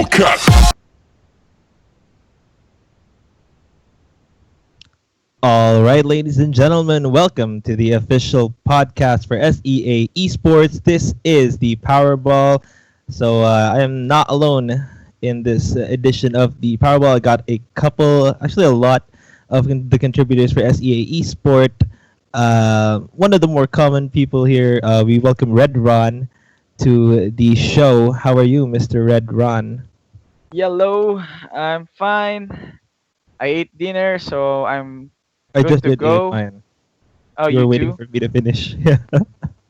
Hellcat. All right, ladies and gentlemen, welcome to the official podcast for SEA Esports. This is the Powerball. So I am not alone in this edition of the Powerball. I got a couple, actually a lot of the contributors for SEA Esport. One of the more common people here, we welcome Red Ron to the show. How are you, Mr. Red Ron? Hello, I'm fine. I ate dinner, so I'm I good just to did eat go. mine. Oh, You were you waiting too? for me to finish. Yeah.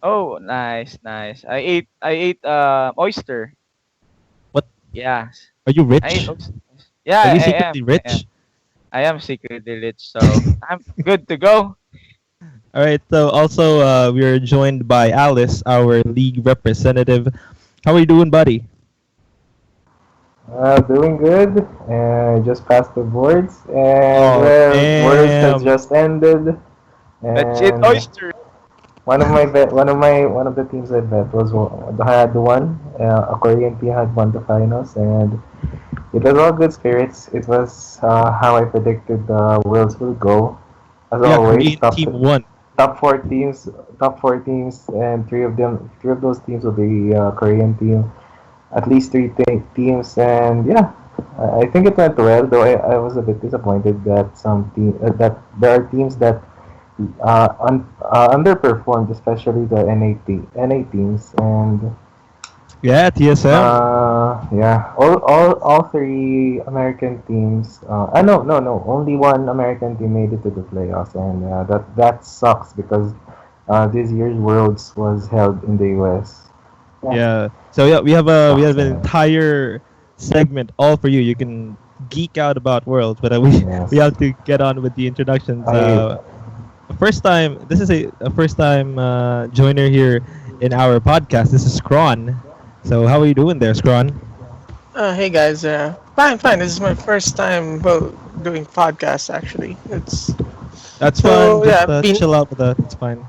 Oh, nice, nice. I ate oyster. What? Yeah, Are you I ate rich? oyster. Yeah, Are you I am. secretly I am. rich? I am secretly rich, so I'm good to go. All right. So also, we are joined by Alice, our league representative. How are you doing, buddy? Doing good. Just passed the boards, and Oh, well, Worlds has damn. just ended. Let's eat And oyster. one of the teams I bet had won. A Korean team had won the finals, and it was all good spirits. It was how I predicted the Worlds will go. As Yeah, always, Korean team won. top four teams, and three of those teams will be Korean team. At least teams, and yeah, I think it went well. Though I was a bit disappointed that that there are teams that underperformed, especially the NA teams, and Yeah, TSM. yeah, all three American teams. No, only one American team made it to the playoffs, and that sucks because this year's Worlds was held in the US. Yeah, Yeah. So yeah, we have sucks, an man. entire segment all for you. You can geek out about Worlds, but we Yes, have to get on with the introductions. I First time. This is a first time joiner here in our podcast. This is Scrawn. So how are you doing there, Scrawn? Hey guys, fine, fine. This is my first time, well, doing podcasts actually. It's That's fine. so Just yeah, been chill out with that. It's fine.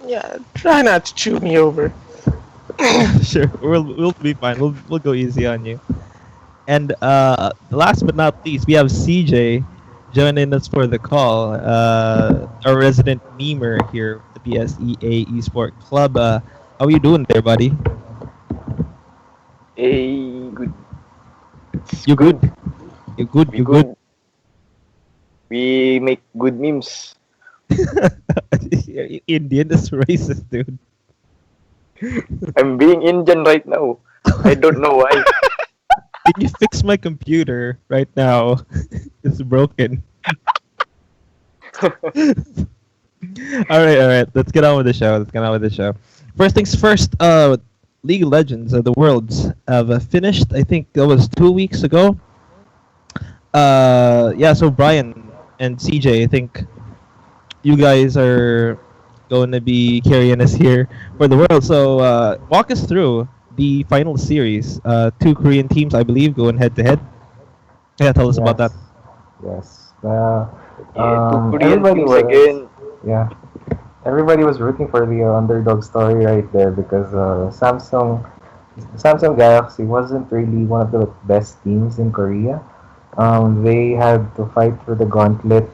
yeah. Try not to chew me over. Sure, we'll be fine. We'll go easy on you. And last but not least, we have CJ joining us for the call. Our resident memer here at the BSEA Esport Club. How are you doing there, buddy? Hey, good. It's You good? good. You good? We You good? good. We make good memes. Indian is racist, dude. I'm being Indian right now. I don't know why. Can you fix my computer right now? It's broken. All right. Let's get on with the show. First things first. League of Legends of the Worlds have finished. I think that was 2 weeks ago. Yeah. So Brian and CJ, I think you guys are going to be carrying us here for the world. So walk us through the final series. Two Korean teams, I believe, going head to head. Yeah, tell us about that. yes, yes. Yeah, two Korean Everybody teams was again. yeah. Everybody was rooting for the underdog story right there because Samsung Galaxy wasn't really one of the best teams in Korea. They had to fight for the gauntlet.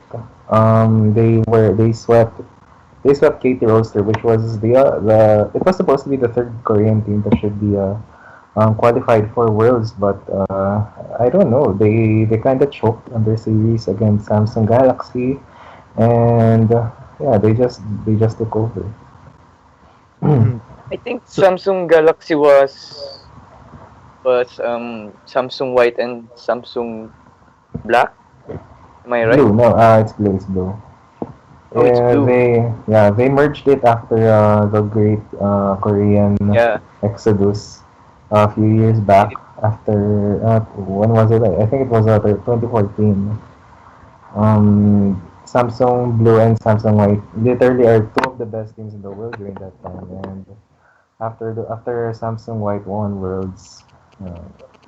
They swept KT Roaster, which was the it was supposed to be the third Korean team that should be qualified for Worlds, but I don't know. They kind of choked on their series against Samsung Galaxy, and yeah, they just took over. Mhm. I think So Samsung Galaxy was Samsung White and Samsung Black. Am I right? Blue, no, it's blue, it's blue. Oh, it's blue. They merged it after the great Korean Yeah. exodus a few years back. After when was it? I think it was 2014. Samsung Blue and Samsung White literally are two of the best teams in the world during that time. And after Samsung White won Worlds, uh,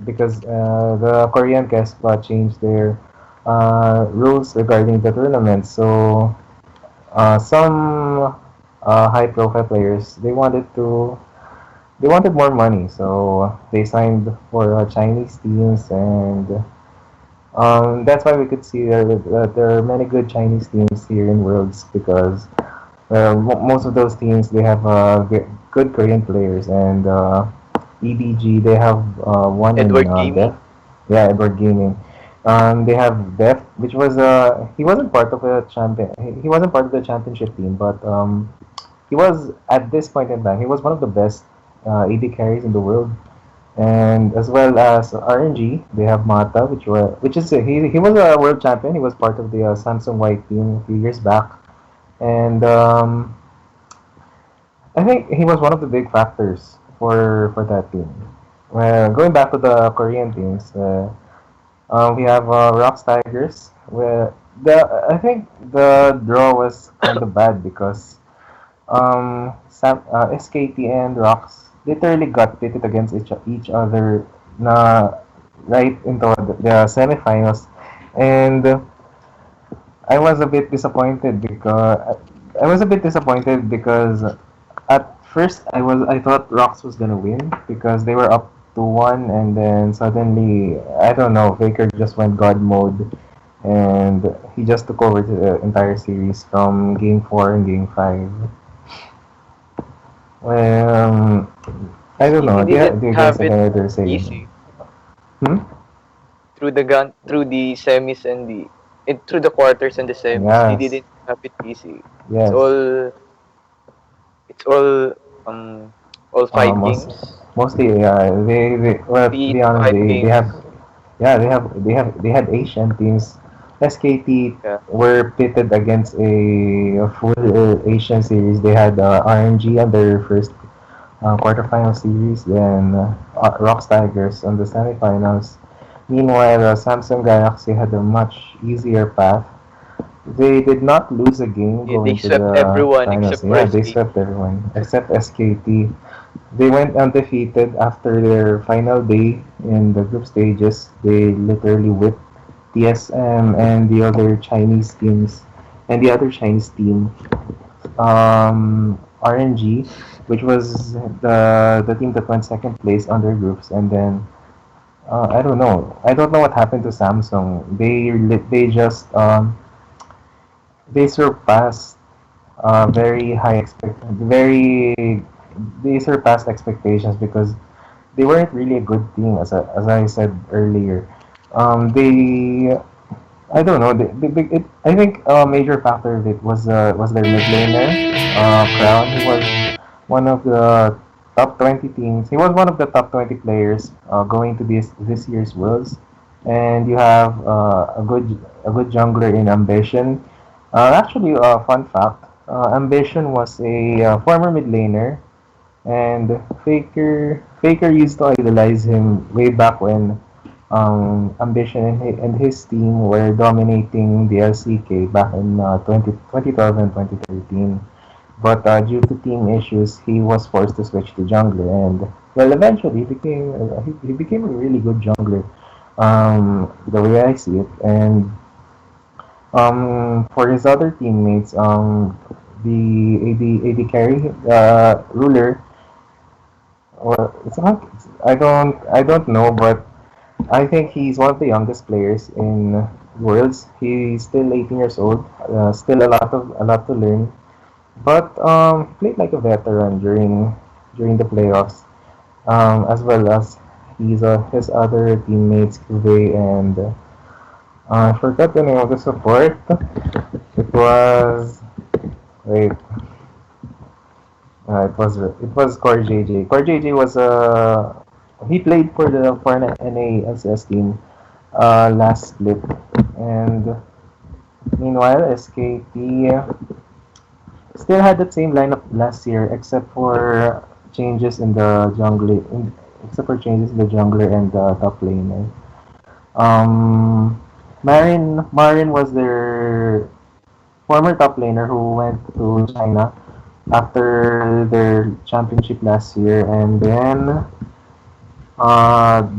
because the Korean KESPA changed their rules regarding the tournament. So some high-profile players they wanted more money, so they signed for Chinese teams, and that's why we could see that there are many good Chinese teams here in Worlds because most of those teams they have good Korean players, and EDG they have one in Edward Def, Gaming. yeah, Edward Gaming. They have Def, which was he wasn't part of a champion. He wasn't part of the championship team, but he was at this point in time. He was one of the best AD carries in the world, and as well as RNG, they have Mata, which is he was a world champion. He was part of the Samsung White team a few years back, and I think he was one of the big factors for that team. Well, going back to the Korean teams, we have Rocks Tigers. Where I think the draw was kind of bad because SKT and Rocks literally got pitted against each other na right into the semifinals, and I was a bit disappointed because at first I thought Rocks was gonna win because they were up to one, and then suddenly I don't know, Faker just went God mode, and he just took over the entire series from game four and game five. Um, I don't know. He didn't Do you guys have have it any other say? easy Hmm? through the semis and through the quarters and the semis. He Yes. didn't have it easy. It's Yes. all it's um all Uh, five most games, mostly they well to three be to honest five they games. have yeah they had Asian teams. SKT Yeah, were pitted against a full Asian series. They had RNG on their first quarterfinal series, then Rocks Tigers on the semifinals. Meanwhile, Samsung Galaxy had a much easier path. They did not lose a game they going to swept the everyone finals. except for Yeah, they SK. swept everyone except SKT. They went undefeated after their final day in the group stages. They literally whipped TSM and the other Chinese teams and the other Chinese team, RNG, which was the team that went second place on their groups, and then I don't know. I don't know what happened to Samsung. They just they surpassed very they surpassed expectations because they weren't really a good team as I said earlier. They I don't know. I think a major factor of it was their mid laner, Crown. He was one of the top 20 teams. He was one of the top 20 players going to this year's Worlds. And you have a good jungler in Ambition. Actually, a fun fact: Ambition was a former mid laner, and Faker used to idolize him way back when Ambition and his team were dominating the LCK back in 2012 and 2013. But due to team issues, he was forced to switch to jungler, and well, eventually he became a really good jungler. The way I see it, and for his other teammates, the AD carry ruler. Well, it's not. I don't know, but I think he's one of the youngest players in Worlds. He's still 18 years old. Still a lot to learn. But played like a veteran during the playoffs. As well as his other teammates, Kuve and I forgot the name of the support. It was wait. It was Core JJ. Core JJ was he played for an NASS team last split, and meanwhile SKT still had that same lineup last year except for changes in the jungler, except for changes in the jungler and the top laner. Um, Marin was their former top laner who went to China after their championship last year, and then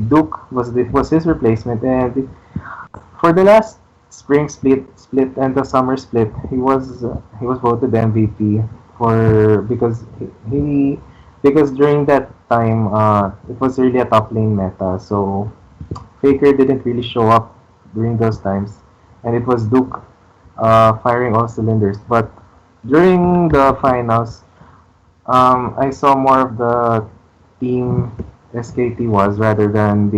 Duke was his replacement, and for the last spring split and the summer split, he was voted MVP for because he because during that time, it was really a top lane meta, so Faker didn't really show up during those times, and it was Duke firing all cylinders. But during the finals, I saw more of the team SKT was rather than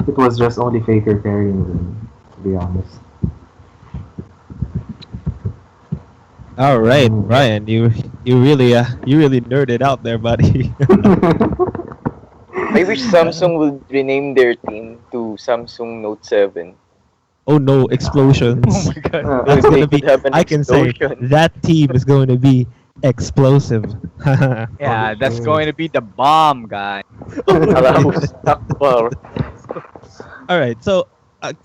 it was just only Faker carrying them. To be honest. All right, Mm. Brian, you really nerded out there, buddy. I wish Samsung would rename their team to Samsung Note 7. Oh no, Oh explosions. my god. That's Then they gonna be. could have an I can say explosion. that team is going to be explosive. Yeah, that's going to be the bomb, guy. Alahus Akbar. All right. So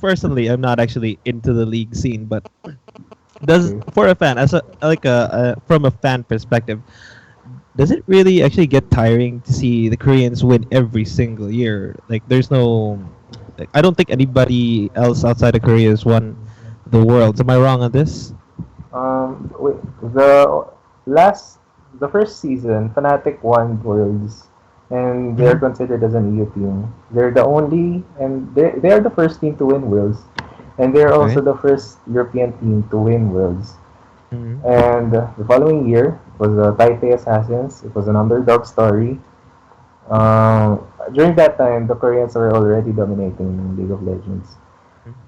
personally, I'm not actually into the league scene, but does for a fan, as a like a from a fan perspective, does it really actually get tiring to see the Koreans win every single year? Like, there's no, like, I don't think anybody else outside of Korea has won the world. Am I wrong on this? Wait, the last, the first season, Fnatic won Worlds, and they're Mhm. considered as an EU team. They're the only, and they are the first team to win Worlds, and they're also Okay. the first European team to win Worlds. Mhm. And the following year was the Taipei Assassins. It was an underdog story. During that time, the Koreans were already dominating League of Legends.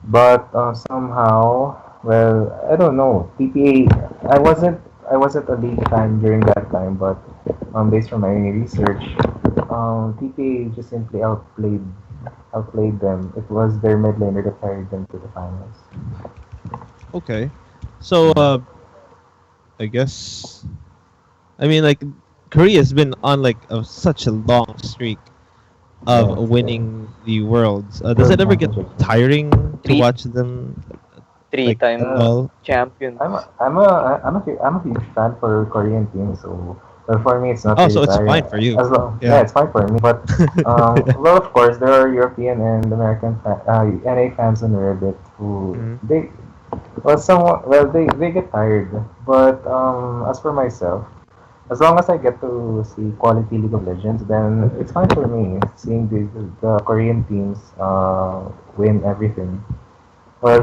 But somehow, well, I don't know. TPA, I wasn't a league fan during that time, but based on my research, TPA just simply outplayed them. It was their mid laner that carried them to the finals. Okay. So, I guess, I mean, like, Korea's been on like such a long streak of Yes, winning the worlds. Does World it ever get Championship. tiring to Three watch them like at three-time Uh, all? champions. I'm a huge fan for Korean teams, so well, for me it's not Oh, really so it's tiring. fine for you. As long, yeah, Yeah. it's fine for me. But well, of course, there are European and American NA fans on Reddit who Mhm. they get tired. But as for myself, as long as I get to see quality League of Legends, then it's fine for me seeing the Korean teams win everything. Well,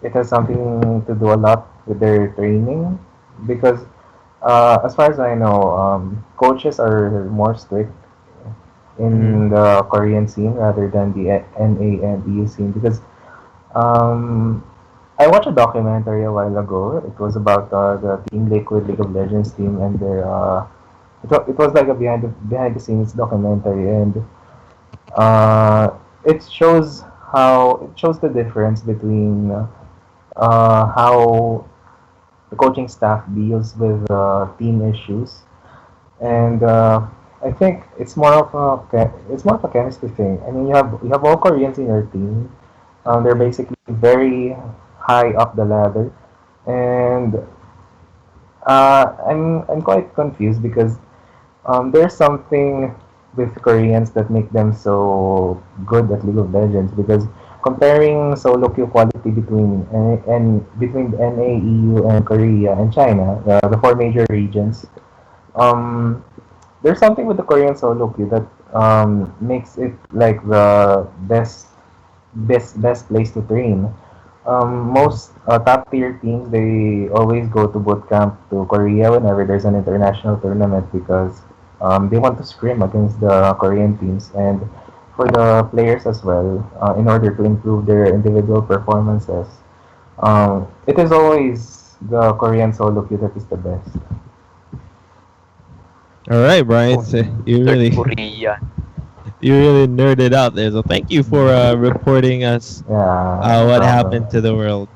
it has something to do a lot with their training because, as far as I know, coaches are more strict Mhm. in the Korean scene rather than the NA and EU scene because um, I watched a documentary a while ago. It was about the Team Liquid League of Legends team and their it was like a behind the scenes documentary and uh, it shows the difference between how the coaching staff deals with team issues, and I think it's more of a chemistry thing. I mean, you have all Koreans in your team. They're Mhm. basically very high up the ladder, and I'm quite confused because there's something with Koreans that make them so good at League of Legends because comparing solo queue quality between the NA, EU, and Korea and China, the four major regions, um, there's something with the Korean solo queue that makes it like the best place to train. Most top tier teams they always go to boot camp to Korea whenever there's an international tournament because they want to scrim against the Korean teams and for the players as well in order to improve their individual performances. It is always the Korean solo queue that is the best. All right, Brian. So Third Korea. you really nerded out there. So thank you for reporting us Yeah, no what problem. happened to the world.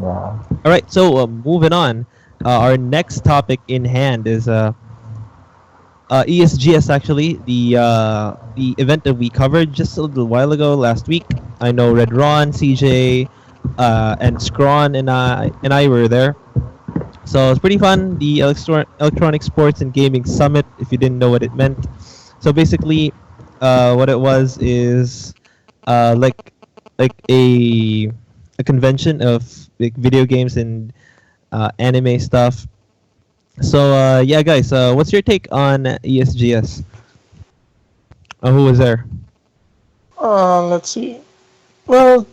Yeah. All right. So moving on. Our next topic in hand is ESGS, actually, the event that we covered just a little while ago last week. I know Red Ron, CJ, and Scrawn and I were there. So it's pretty fun. The Electronic Sports and Gaming Summit, if you didn't know what it meant. So basically, what it was is like a convention of like video games and anime stuff. So yeah, guys, what's your take on ESGS? Who was there? Let's see. Well,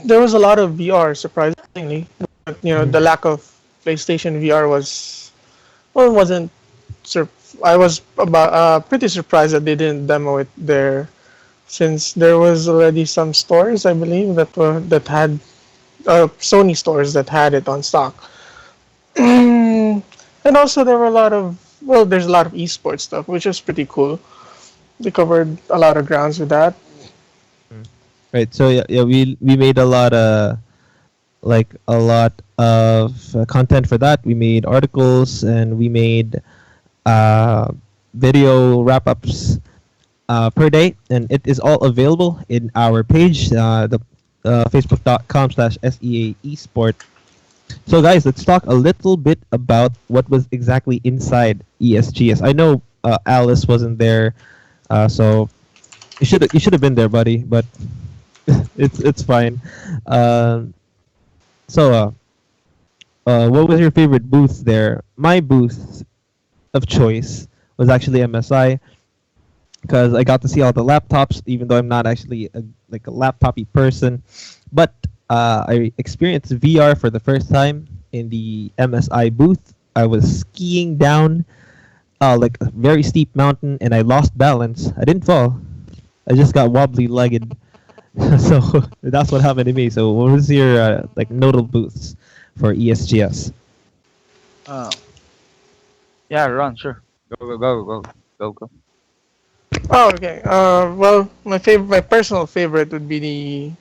there was a lot of VR, surprisingly. But, Mhm. the lack of PlayStation VR was, well, it wasn't. Sur- I was pretty surprised that they didn't demo it there, since there was already some stores, I believe, that had Sony stores that had it on stock. And also there were a lot of, well, there's a lot of esports stuff, which is pretty cool. They covered a lot of grounds with that. Mm. Right. So yeah, we made a lot of content for that. We made articles and we made uh, video wrap ups per day, and it is all available in our page, the facebook.com/SEAesport. So, guys, let's talk a little bit about what was exactly inside ESGS. I know Alice wasn't there, so you should have been there, buddy. But it's fine. Um, so, what was your favorite booth there? My booth of choice was actually MSI because I got to see all the laptops, even though I'm not actually like a laptopy person. But I experienced VR for the first time in the MSI booth. I was skiing down like a very steep mountain, and I lost balance. I didn't fall. I just got wobbly legged. So that's what happened to me. So what was your like notable booths for ESGS? Oh, yeah, Ron, sure. Go. Oh, okay. Well, my personal favorite would be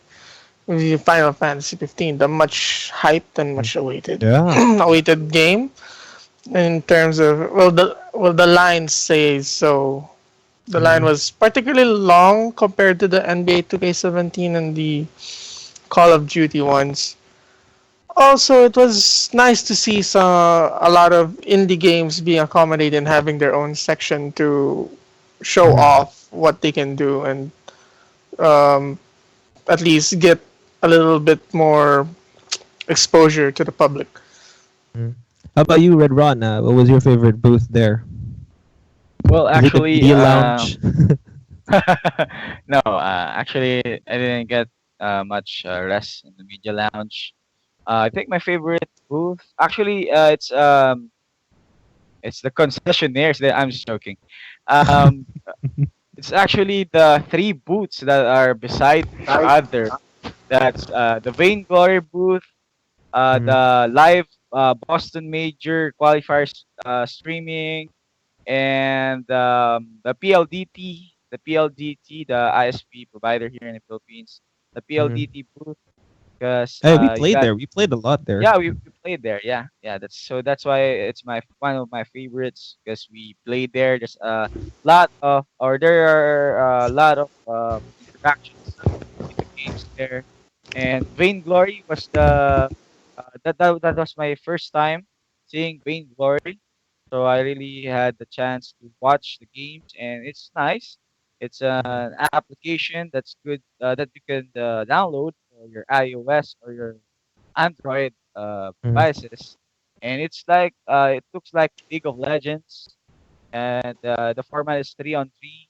Final Fantasy 15, the much hyped and much awaited Yeah. awaited game. In terms of, the line says so. The line Mhm. was particularly long compared to the NBA 2K17 and the Call of Duty ones. Also, it was nice to see a lot of indie games being accommodated and having their own section to show Mhm. off what they can do, and um, at least get a little bit more exposure to the public. Mhm. How about you, Red Ron? What was your favorite booth there? Well, Is it the actually, media lounge? no, actually, I didn't get much rest in the media lounge. I think my favorite booth, actually, it's the concessionaires. That I'm just joking. Um, it's actually the three booths that are beside each other. That's the Vainglory booth, Mhm. the live Boston Major Qualifiers streaming, and the ISP provider here in the Philippines, the Mhm. PLDT booth, because Hey, we you played got there. We played a lot there. yeah, we played there. Yeah. That's why it's my one of my favorites because we played there. There's a lot of or there are a lot of interactions in the games there. And Vainglory was that was my first time seeing Vainglory. So I really had the chance to watch the games, and it's nice. It's Mhm. an application that's good that you can download for your iOS or your Android Mhm. devices, and it looks like League of Legends, and the format is 3-on-3,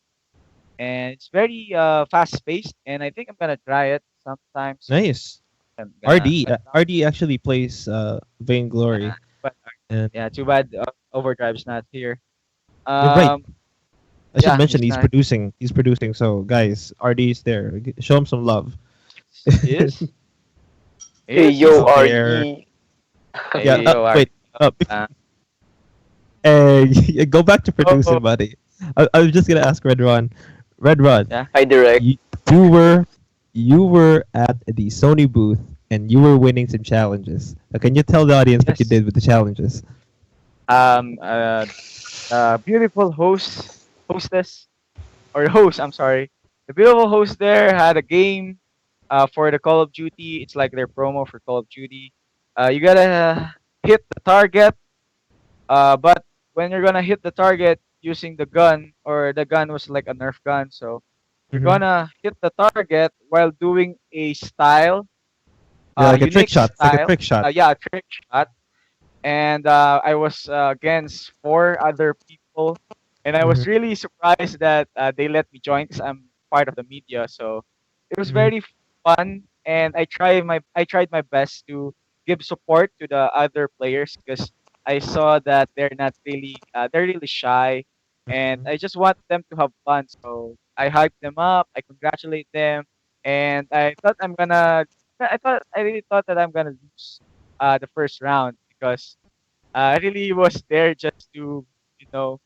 and it's very fast paced. And I think I'm gonna try it sometime soon. Nice. I'm gonna RD actually plays yeah, Vainglory, but and yeah, too bad Overdrive's not here. you're right. Um, I should yeah, mention he's he's not. producing. He's producing. So guys, RD is there. Show him some love. He is. He Hey, is. He's yo, there. RD. Yeah. Hey, yo, Wait. RD. Uh, go back to Oh, producing, buddy. I was just gonna ask Red Ron. Red Ron, yeah. Hi, Direct. you, you were you were at the Sony booth and you were winning some challenges. Can you tell the audience what you Yes. did with the challenges? Um. Uh. Beautiful hostess, or host. I'm sorry. The beautiful host there had a game for the Call of Duty. It's like their promo for Call of Duty. You gotta hit the target, but when you're gonna hit the target using the gun, or the gun was like a Nerf gun, so you're Mm-hmm. gonna hit the target while doing a Yeah, like a trick unique shot. It's like a style. trick shot. Yeah, a trick shot. and I was against four other people, and I Mm-hmm. was really surprised that they let me join because I'm part of the media. So it was Mm-hmm. very fun, and I tried my best to give support to the other players because I saw that they're really shy, and Mm-hmm. I just want them to have fun. So I hyped them up, I congratulate them, and I really thought that I'm gonna lose the first round because I really was there just to, you know,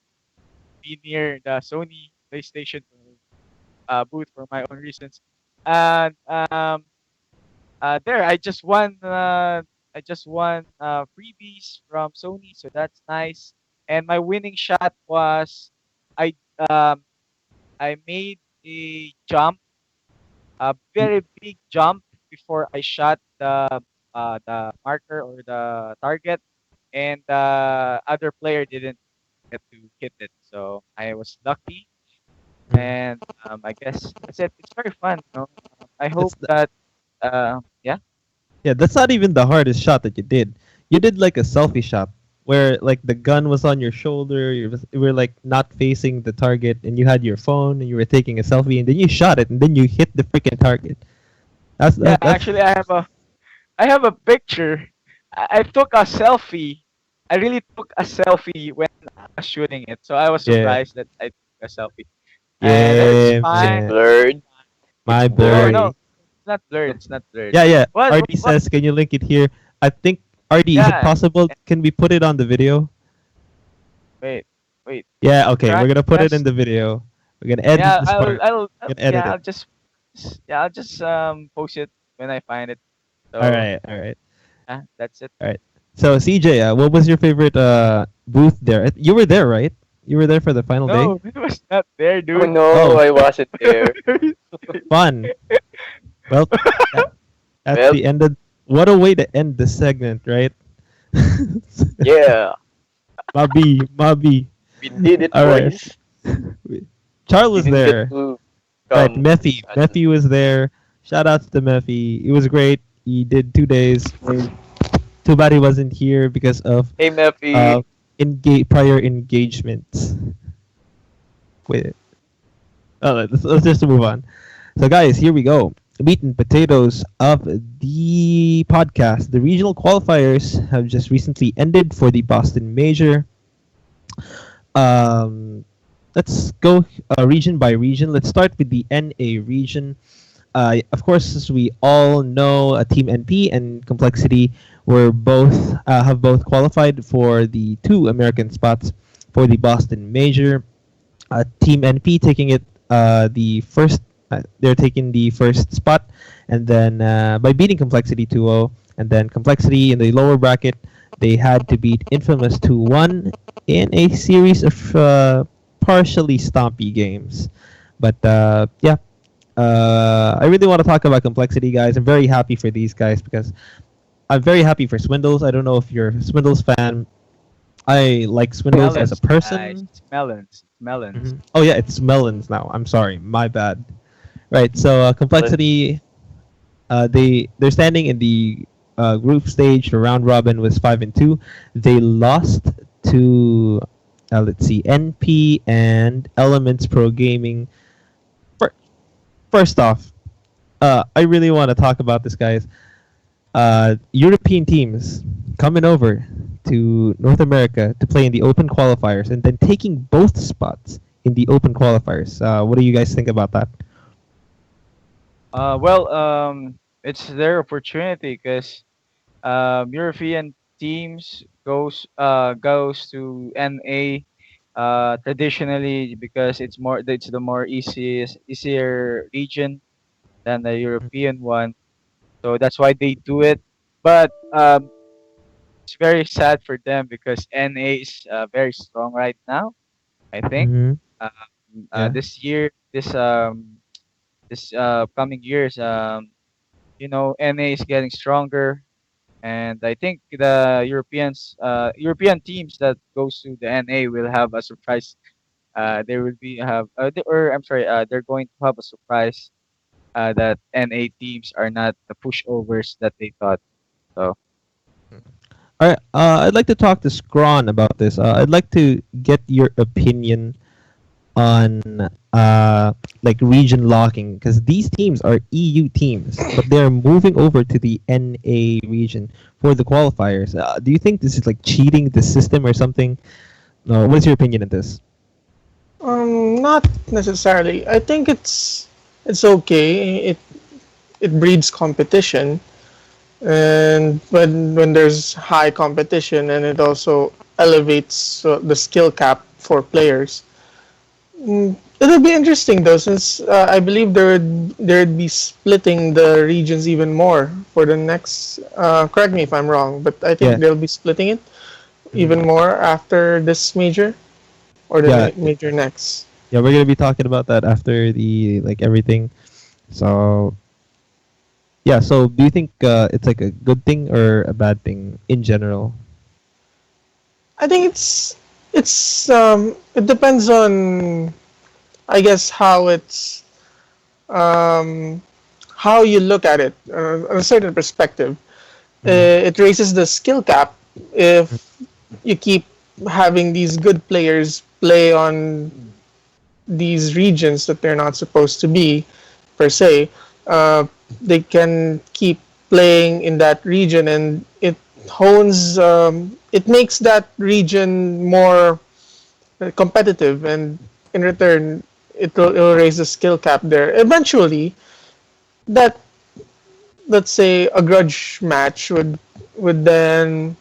be near the Sony PlayStation booth for my own reasons. And there, I just won freebies from Sony, so that's nice. And my winning shot was I um I made a jump, a very big jump before I shot the marker or the target, and the other player didn't get to hit it. So I was lucky, Mm-hmm. and I guess that's it. It's very fun, you know. I hope That's that yeah. Yeah, that's not even the hardest shot that you did. You did like a selfie shot where like the gun was on your shoulder, you were like not facing the target, and you had your phone and you were taking a selfie, and then you shot it, and then you hit the freaking target. Yeah, That's actually, I have a picture. I took a selfie. I really took a selfie when I was shooting it, so I was yeah, surprised that I took a selfie, and it's yeah, Is it fine. man, blurred? my It's No, blurred. no, boy. it's not blurred. It's not blurred. Yeah, yeah. RD What? says, can you link it here? I think RD, is it Yeah. possible? Can we put it on the video? Wait, wait. Yeah, okay, Try we're gonna put it in just the video. We're gonna edit yeah. this part. We're gonna edit Yeah. it. I'll just post it when I find it. All So right, all right. yeah, that's it. All right. So CJ, what was your favorite booth there? You were there, right? You were there for the final day. No, it was not there, Oh dude. no, Oh, I wasn't there. fun. Well, that, that's Well, the end of. What a way to end the segment, right? yeah, Mabi, Mabi. we did it, All right. boys. Charles was Didn't get there. to Right, come. Mephi. Mephi was there. Shout outs to Mephi. It was great. He did 2 days. Too bad he wasn't here because of Hey, uh Mephi. prior engagements. Wait. Oh, let's just move on. So, guys, here we go. Meat and potatoes of the podcast. The regional qualifiers have just recently ended for the Boston Major. Um, let's go region by region. Let's start with the NA region. Of course, as we all know, Team NP and Complexity were both have both qualified for the two American spots for the Boston Major. Team NP taking it the first. They're taking the first spot, and then by beating Complexity 2-0, and then Complexity in the lower bracket, they had to beat Infamous 2-1 in a series of partially stompy games. But yeah, I really want to talk about Complexity, guys. I'm very happy for these guys because I'm very happy for Swindles. I don't know if you're a Swindles fan. I like Swindles as a Melons, guys. person. It's melons. It's melons. Oh yeah, it's Melons now. I'm sorry, my bad. Right, so Complexity, they're standing in the group stage. The round robin was 5-2. They lost to let's see, NP and Elements Pro Gaming. Fir- First off, I really want to talk about this, guys. European teams coming over to North America to play in the Open qualifiers and then taking both spots in the Open qualifiers. What do you guys think about that? Well, it's their opportunity because European teams goes to NA traditionally because it's the more easier region than the European one. So that's why they do it. But it's very sad for them because NA is very strong right now. I think Mm-hmm. Yeah. this year, this coming years, NA is getting stronger, and I think the European teams that goes to the NA will have a surprise. They will be have, or I'm sorry, they're going to have a surprise that NA teams are not the pushovers that they thought. So All right. I'd like to talk to Scrawn about this. I'd like to get your opinion on like region locking because these teams are EU teams, but they're moving over to the NA region for the qualifiers. Do you think this is like cheating the system or something? No. What is your opinion on this? Not necessarily. I think it's okay. It breeds competition, and when there's high competition, and it also elevates the skill cap for players. It'll be interesting though, since I believe there'd be splitting the regions even more for the next. Correct me if I'm wrong, but I think Yeah. they'll be splitting it Mhm. even more after this major or the Yeah. major next. Yeah. We're gonna be talking about that after the like everything. So yeah. So do you think it's like a good thing or a bad thing in general? I think it depends on, I guess, um, how you look at it on a certain perspective. Mhm. It raises the skill cap if you keep having these good players play on these regions that they're not supposed to be, per se. They can keep playing in that region, and it makes that region more competitive, and in return, it'll raise the skill cap there. Eventually, that, let's say, a grudge match would then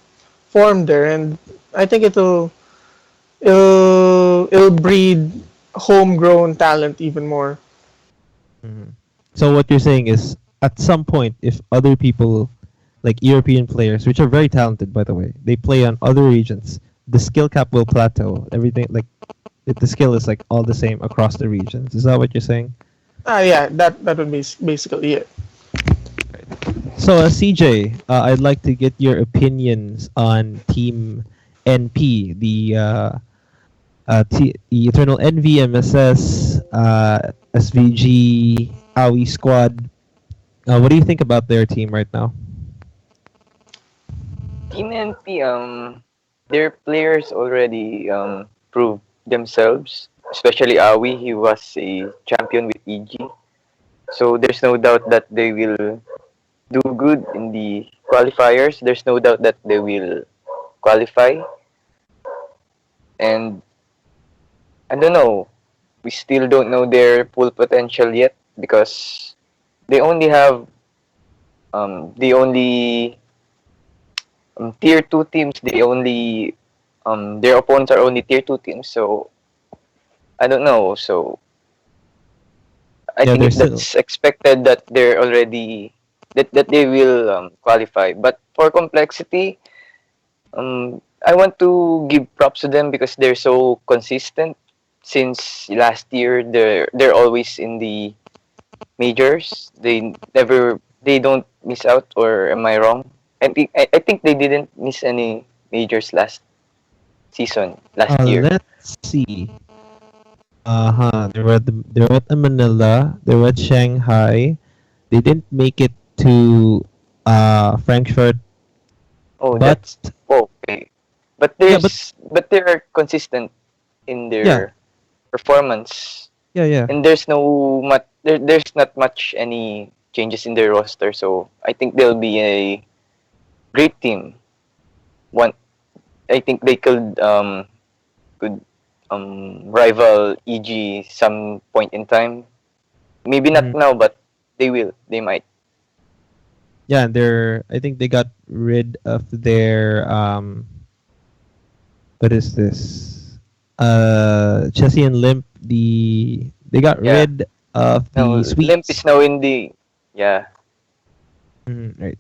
form there, and I think it'll breed homegrown talent even more. Mhm. So what you're saying is, at some point, if other people, like European players, which are very talented, by the way, they play on other regions, the skill cap will plateau. Everything like the skill is like all the same across the regions. Is that what you're saying? Yeah, that would be basically it. So, CJ, I'd like to get your opinions on Team NP, the Eternal Envy, MSS, SVG, AOE squad. What do you think about their team right now? Team NP, their players already proved themselves. Especially Awi, he was a champion with EG. So there's no doubt that they will do good in the qualifiers. There's no doubt that they will qualify. And I don't know, we still don't know their full potential yet because they only have the only tier 2 teams. They only their opponents are only tier 2 teams. So I don't know. So I Yeah, think they're still. that's expected that they're already that they will qualify. But for complexity, I want to give props to them because they're so consistent. Since last year, they're always in the majors. They don't miss out. Or am I wrong? I think they didn't miss any majors last year. Let's see. They were at Manila. They were at Shanghai. They didn't make it to Frankfurt, Oh, but that's okay. But yeah, but they're consistent in yeah, their performance, yeah. and there's not much any changes in their roster. So I think they'll be a great team. One, I think they could rival EG some point in time. Maybe not Mhm. now, but they will. They might. Yeah, and I think they got rid of their what is this? Chelsea and Limp. They got Yeah. rid of the No, Limp is Swedes. now in the. Yeah. Right.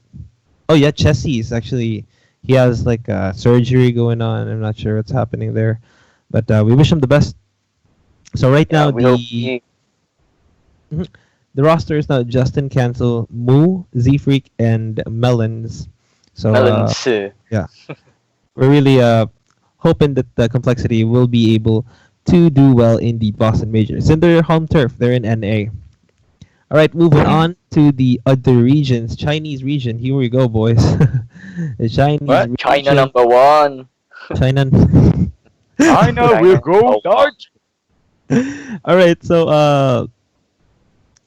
Oh yeah, Chelsea is actually he has like surgery going on. I'm not sure what's happening there, but we wish him the best. So right Yeah. now We hope the Mhm. the roster is now Justin Cancel, Moo, Z Freak, and Melons. So Melons. yeah, we're really hoping that the complexity will be able to do well in the Boston Majors. In their home turf, they're in NA. All right, moving on to the other regions. Chinese region. Here we go, boys. The Chinese What? China region. number one. China. China will China go number one. large. All right, so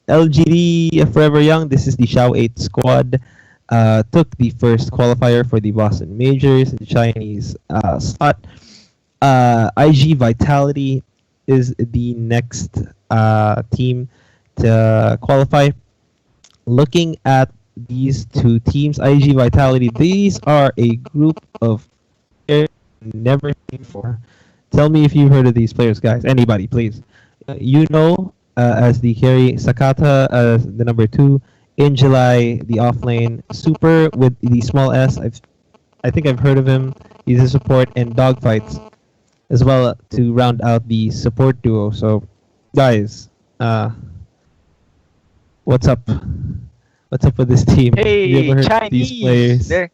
LGD Forever Young. This is the Shao 8 squad. Took the first qualifier for the Boston Majors, the Chinese slot. IG Vitality is the next team to qualify. Looking at these two teams, IG Vitality, these are a group of players never seen before. Tell me if you've heard of these players, guys. Anybody, please. You know, as the carry, Sakata as the number two, in July the offlane, Super with the small S. I think I've heard of him. He's a support and dogfights as well to round out the support duo. So, guys, what's up? What's up with this team? Have you Hey, ever heard of these Chinese. players? They're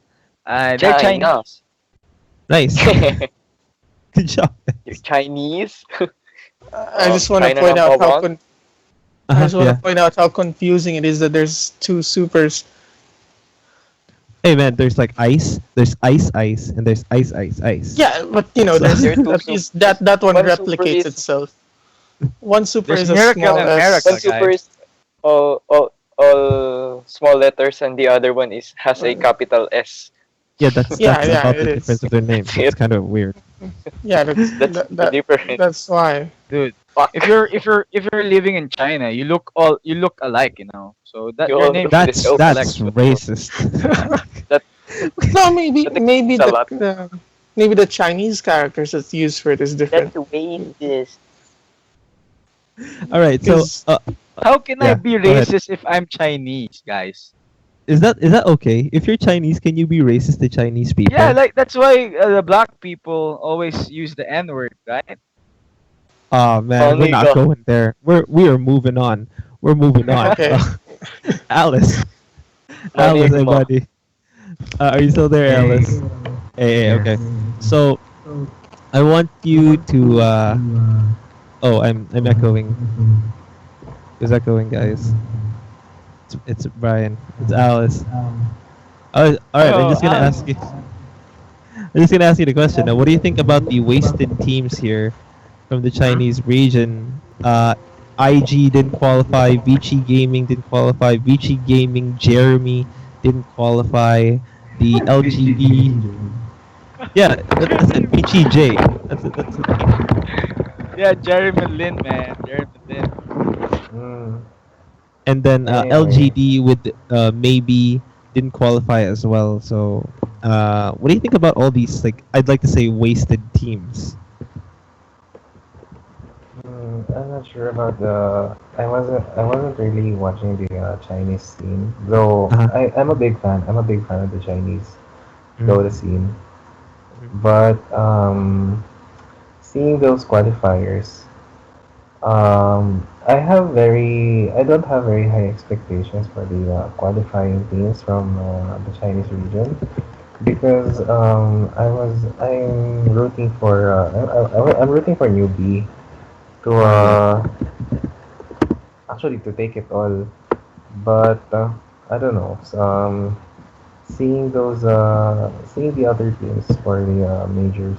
China. Chinese. Nice. Good job. You're Chinese. I just want to China point out number how one. I just want Yeah. to point out how confusing it is that there's two supers. Hey man, there's like ice, there's ice, and there's ice. Yeah, but you know, So- there's There are two at least that one One super replicates is- itself. One super There's is a Miracle small in S. America. One super is all small letters, and the other one has a capital S. Yeah, that's Yeah, that's yeah, about it the is. difference of their names. That's It's it. kind of weird. Yeah, That's the difference. that's why. Dude, Fuck. if you're living in China, you look alike, you know. So that You your all name look That's so that's flexible. racist. No, maybe That maybe is a lot. maybe the Chinese characters that's used for it is different. That's the way it is. All right, so Because- How can I Yeah, be go ahead. racist if I'm Chinese, guys? is that okay? If you're Chinese, can you be racist to Chinese people? Yeah, like that's why the black people always use the N word, right? Oh man, we're Only not go- going there. We are moving on. We're moving on. Okay. Alice, Money Alice, hey mo. buddy, are you still there, Alice? Hey, okay. So I want you to. Oh, I'm echoing. Who's echoing, guys? It's Brian. It's Alice. Oh, all right. I'm Oh, just gonna Alice. ask you. I'm just gonna ask you the question. Now, what do you think about the wasted teams here from the Chinese region? IG didn't qualify. Vici Gaming didn't qualify. Vici Gaming, Jeremy didn't qualify. The LGD. Yeah, that's it. Vici J. That's it. That's it. Yeah, Jeremy Lin, man. Jeremy Lin. Mm. And then Anyway. LGD with maybe didn't qualify as well. So, what do you think about all these? Like, I'd like to say wasted teams. I'm not sure about the. I wasn't really watching the Chinese scene, though. Uh-huh. I'm a big fan. I'm a big fan of the Chinese Mm. Dota scene. But seeing those qualifiers, I don't have very high expectations for the qualifying teams from the Chinese region because I'm rooting for I'm rooting for newbie to actually to take it all, but I don't know. Seeing the other teams for the majors,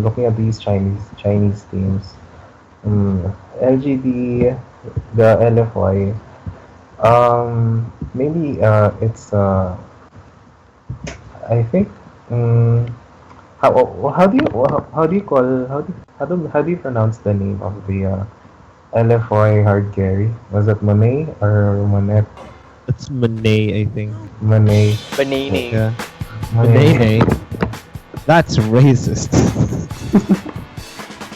looking at these Chinese teams, LGD, the LFY, maybe it's I think how do you call how do you pronounce the name of the LFY hard carry? Was it Monet or Monet? That's Monet, I think. Monet. Banini. Yeah. Monet. Monet. That's racist.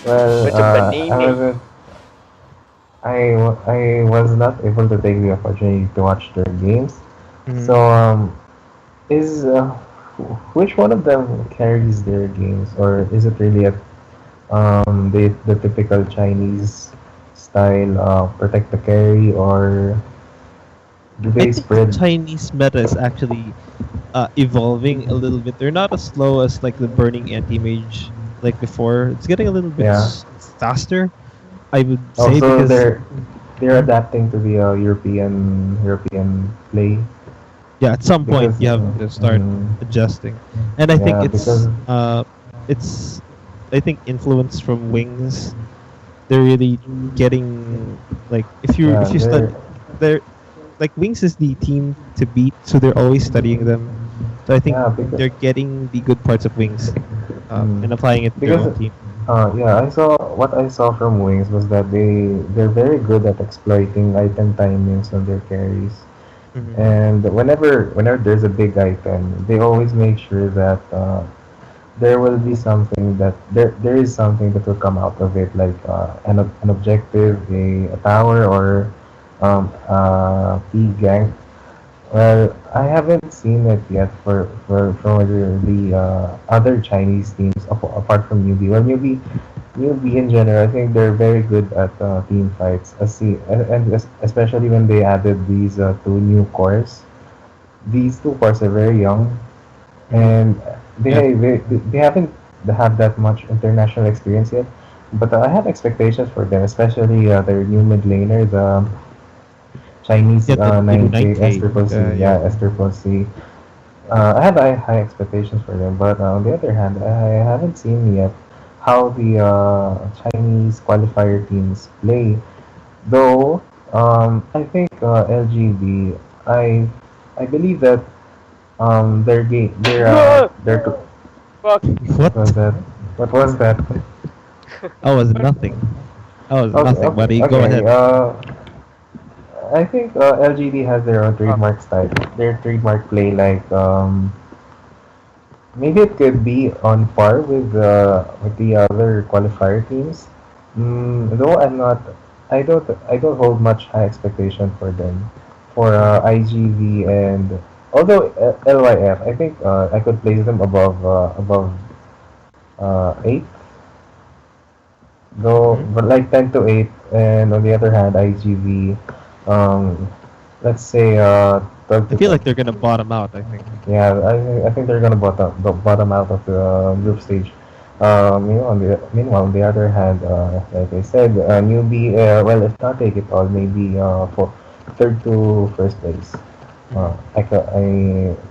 Well, What's a banana? I was not able to take the opportunity to watch their games. Mhm. So is which one of them carries their games, or is it really the typical Chinese style protect the carry, or do I they think spread? the Chinese meta is actually evolving a little bit. They're not as slow as like the burning anti-mage like before. It's getting a little bit Yeah. faster, I would say, Also, because they're they're adapting to the European play Yeah, at some point because you have to start adjusting, and I think yeah, because it's I think influence from Wings. They're really getting like yeah, if you study, they're like Wings is the team to beat, so they're always studying them. So I think yeah, because they're getting the good parts of Wings mm, and applying it to their because own team. yeah, I saw what I saw from Wings was that they're very good at exploiting item timings on their carries. Hmm. And whenever there's a big item, they always make sure that there will be something that there is something that will come out of it, like an objective, a tower, or P gank. Well, I haven't seen it yet for the other Chinese teams apart from newbie. Well, newbie in general, I think they're very good at team fights. Especially when they added these two new cores. These two cores are very young, Hmm. and Yeah, they haven't have that much international experience yet. But I have expectations for them, especially their new mid laner, the Chinese yeah, the new 9K S 9K. triple C. Yeah. Yeah, S triple C. I have high expectations for them, but on the other hand, I haven't seen yet how the Chinese qualifier teams play. Though I think LGB, I believe that their game, Ah! Fuck. what was What? that? What was that? Oh, was nothing. Oh, was Okay, nothing, okay, buddy. Go okay. ahead. I think LGD has their own Oh, trademark style, their trademark play. Like maybe it could be on par with the other qualifier teams. Though I don't hold much high expectation for them, for Hmm. IGV and although LYF, I think I could place them above 8, though, Hmm. but like 10 to 8, and on the other hand, IGV, let's say 12 I to feel 10. like they're gonna bottom out. I think. Yeah, I think they're gonna bottom out of the group stage. Meanwhile, on the other hand, like I said, newbie. Well, if not take it all, maybe for third to first place. Hmm.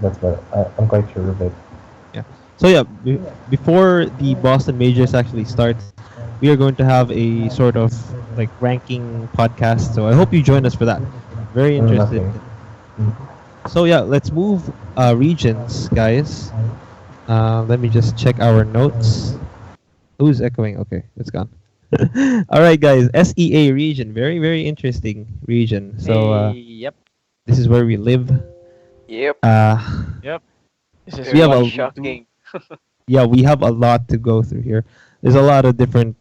That's what I'm quite sure of it. Yeah. So yeah, before the Boston Majors actually starts, we are going to have a sort of like ranking podcast. So I hope you join us for that. Very interested. Okay. Mm. So yeah, let's move regions, guys. Let me just check our notes. Who's echoing? Okay, it's gone. All right, guys. SEA region, very interesting region. So yep, this is where we live. Yep. Uh, yep. This is we have Very what a we do. shocking. yeah, we have a lot to go through here. There's a lot of different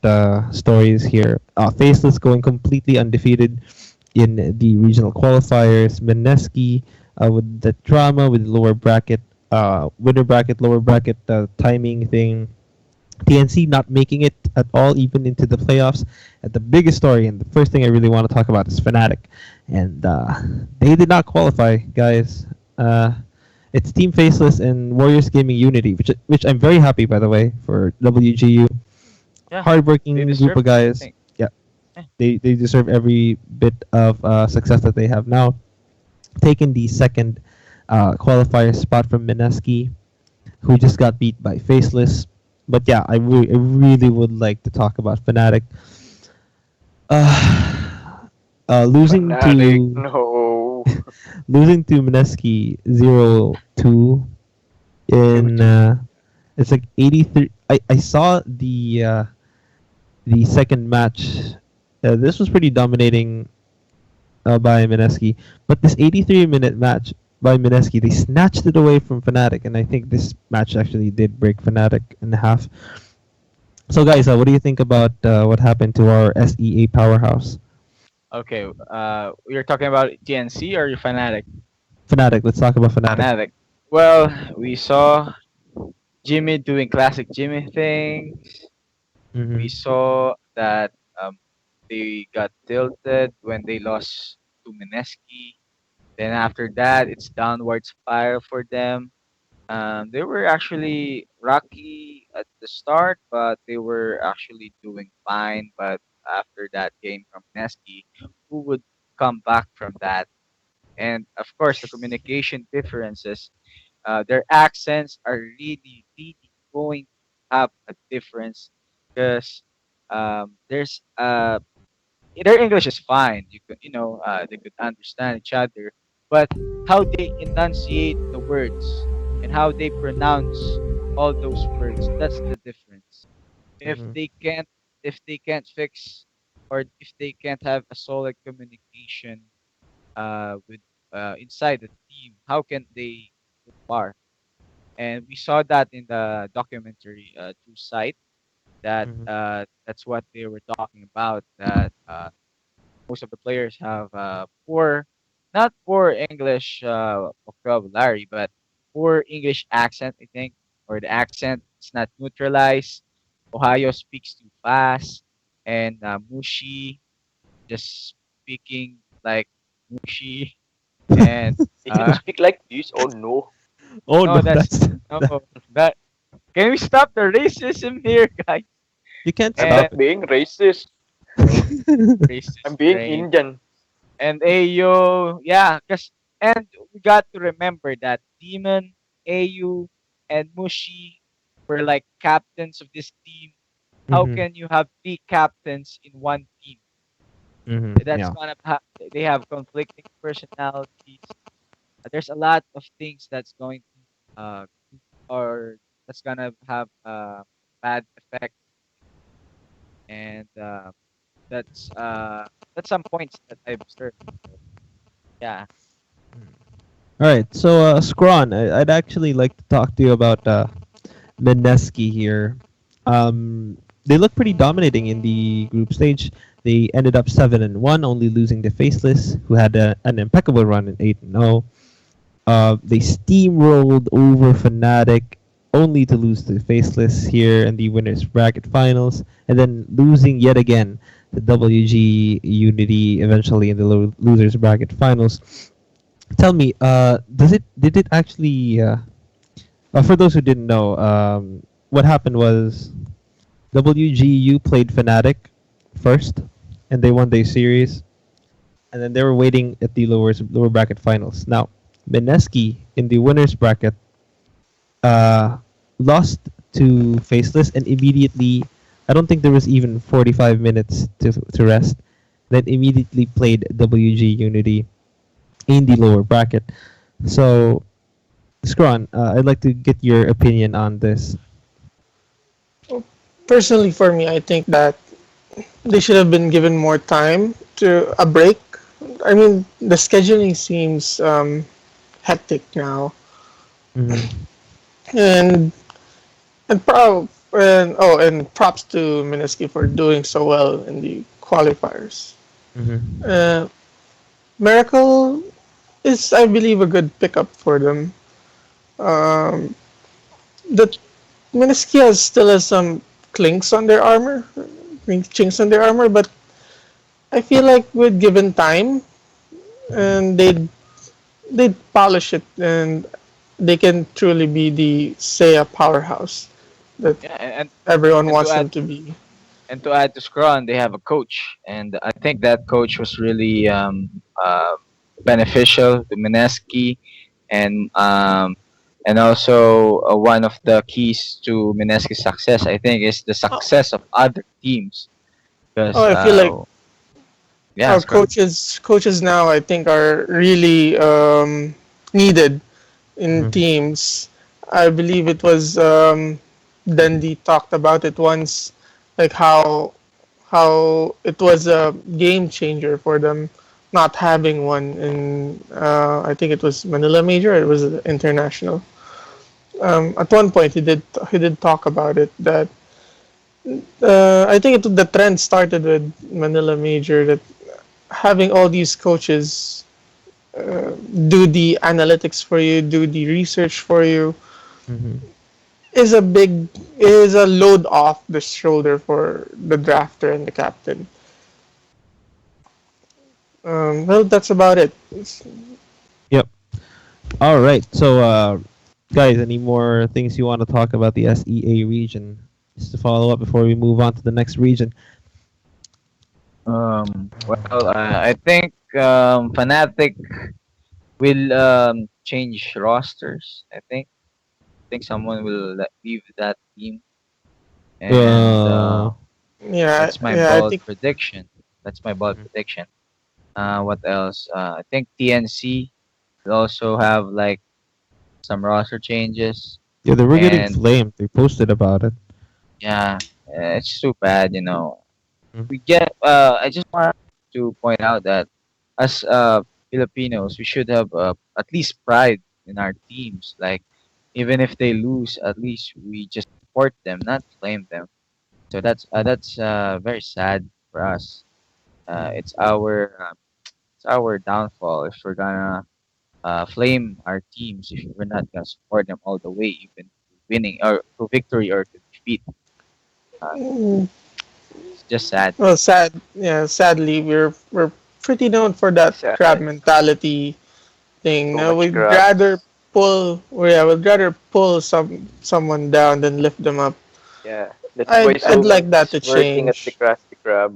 stories here. Faceless going completely undefeated in the regional qualifiers. Mineski with the drama with lower bracket, winner bracket, lower bracket timing thing. TNC not making it at all, even into the playoffs. And the biggest story, and the first thing I really want to talk about is Fnatic, and they did not qualify, guys. Uh, it's Team Faceless and Warriors Gaming Unity, which I'm very happy, by the way, for WGU. Yeah, they Hardworking group deserve of it, I guys. think. Yeah, Yeah. they deserve every bit of success that they have now. Taken the second qualifier spot from Mineski, who just got beat by Faceless. But yeah, I really would like to talk about Fnatic. Uh, losing Fanatic, to no. losing to Mineski 0-2 Two in two. it's like 83. I saw the second match. This was pretty dominating by Mineski, but this 83-minute match by Mineski, they snatched it away from Fnatic, and I think this match actually did break Fnatic in half. So, guys, what do you think about what happened to our SEA powerhouse? Okay. You're talking about TNC or your Fnatic? Fnatic. Let's talk about Fnatic. Fnatic. Well, we saw Jimmy doing classic Jimmy things. Mm-hmm. We saw that they got tilted when they lost to Mineski. Then after that, it's downward spiral for them. They were actually rocky at the start, but they were actually doing fine. But after that game from Mineski, who would come back from that. And of course, the communication differences, their accents are really, really going to have a difference because there's their English is fine. You could, they could understand each other, but how they enunciate the words and how they pronounce all those words, that's the difference. If Mhm. they can't, if they can't fix, or if they can't have a solid communication with inside the team, how can they go far? And we saw that in the documentary True Sight. Mhm. That's what they were talking about. That most of the players have poor, not poor English vocabulary, but poor English accent, I think, or the accent is not neutralized. Ohio speaks too fast, and Mushi just speaking like Mushi, and I can speak like this. Oh no, Oh no, no, that's no that, that. Can we stop the racism here, guys? you can't I'm And stop not being racist. oh, I'm racist being brain. Indian. And Ayo, yeah, cause and we got to remember that Demon, Ayu, and Mushi were like captains of this team. How it. can you have three captains in one team? That's Yeah. gonna they have conflicting personalities. There's a lot of things that's going to or that's gonna have bad effect, and that's some points that I observed. So, yeah. All right. So, Scrawn, I'd actually like to talk to you about Mineski here. They look pretty dominating in the group stage. They ended up 7-1, only losing to Faceless, who had an impeccable run in 8-0. They steamrolled over Fnatic, only to lose to Faceless here in the winners bracket finals, and then losing yet again to WG Unity eventually in the losers bracket finals. Tell me, did it actually? For those who didn't know, what happened was WGU played Fnatic first, and they won their series, and then they were waiting at the lower bracket finals. Now, Mineski in the winners bracket uh, lost to Faceless, and immediately, I don't think there was even 45 minutes to rest. Then immediately played WG Unity in the lower bracket. So, Scron, I'd like to get your opinion on this. Personally, for me, I think that they should have been given more time to a break. I mean, the scheduling seems hectic now, Mm-hmm. and and props to Mineski for doing so well in the qualifiers. Mm-hmm. Uh, Miracle is, I believe, a good pickup for them. Um, the Mineski still has some clinks on their armor, chinks on their armor, but I feel like with given time, and they'd polish it, and they can truly be the Seiya powerhouse that Yeah, everyone and to wants add them to be. to Scrum, they have a coach, and I think that coach was really beneficial to Mineski, and also one of the keys to Mineski's success, I think, is the Oh, success of other teams. Because I feel like yeah, our Scrum. coaches now, I think, are really needed in Mm-hmm. teams. I believe it was Dundee talked about it once, like how it was a game changer for them not having one in I think it was Manila Major. It was international. At one point, he did talk about it that I think the trend started with Manila Major that having all these coaches do the analytics for you, do the research for you, Mm-hmm. is a load off the shoulder for the drafter and the captain. Well, that's about it. Yep. All right. So, guys, any more things you want to talk about the SEA region? Just to follow up before we move on to the next region. Well, I think Fnatic will change rosters. I think someone will leave that team, and Well, Yeah, that's my yeah, I bold think prediction. That's my bold mhm. prediction. What else? I think TNC will also have like some roster changes, Yeah, they were getting and flamed. They posted about it. yeah, it's too bad. Mhm. We get. I just want to point out that as Filipinos, we should have at least pride in our teams. Like even if they lose, at least we just support them, not blame them. So that's very sad for us. Mhm. It's our downfall if we're gonna flame our teams if we're not gonna support them all the way, even to winning or to victory or to defeat. Uh, mm, it's just sad. well, sadly, we're pretty known for that crab Sad. mentality thing. So No, much we'd rather grabs. we'd rather pull someone down than lift them up. Yeah, that's why I'd so like that much to working at the change. Krusty Krab.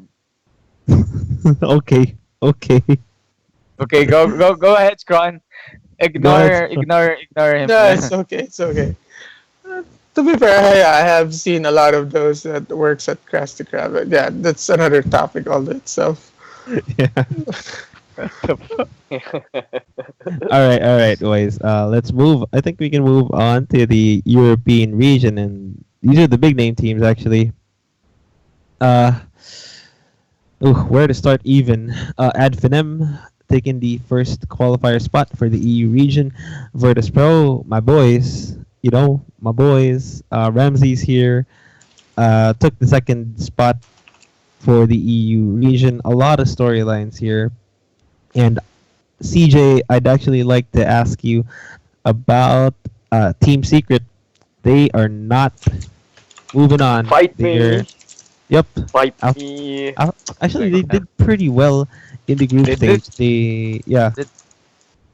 Okay, okay. Okay, go ahead, Scrawn. Go ahead. Ignore him. No, it's okay, it's okay. To be fair, I have seen a lot of those that works at Krusty Krab. But yeah, that's another topic all to itself. Yeah. All right, boys. Let's move. I think we can move on to the European region, and these are the big name teams actually. Uh, where to start even? Adfinem taking the first qualifier spot for the EU region. Virtus Pro, my boys. My boys. Ramsey's here. Took the second spot for the EU region. A lot of storylines here. And CJ, I'd actually like to ask you about Team Secret. They are not moving on. Fight They're me! yep. Fight Af- me! Actually, Like they did pretty well in the group they did. stage. They yeah. Did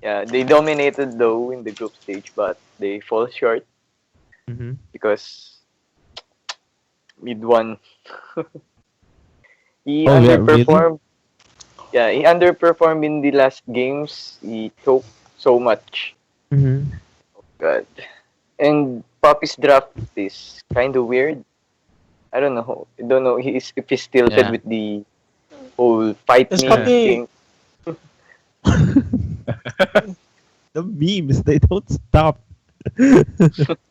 Yeah, they dominated though in the group stage, but they fall short Hmm. because mid one he Oh yeah, really? underperformed. Yeah, he underperformed in the last games. He choked so much. Hmm. God. And Poppy's draft is kind of weird. I don't know. I don't know if he's tilted yeah. with the whole fight Is me Yeah. Puppy thing. The memes, they don't stop.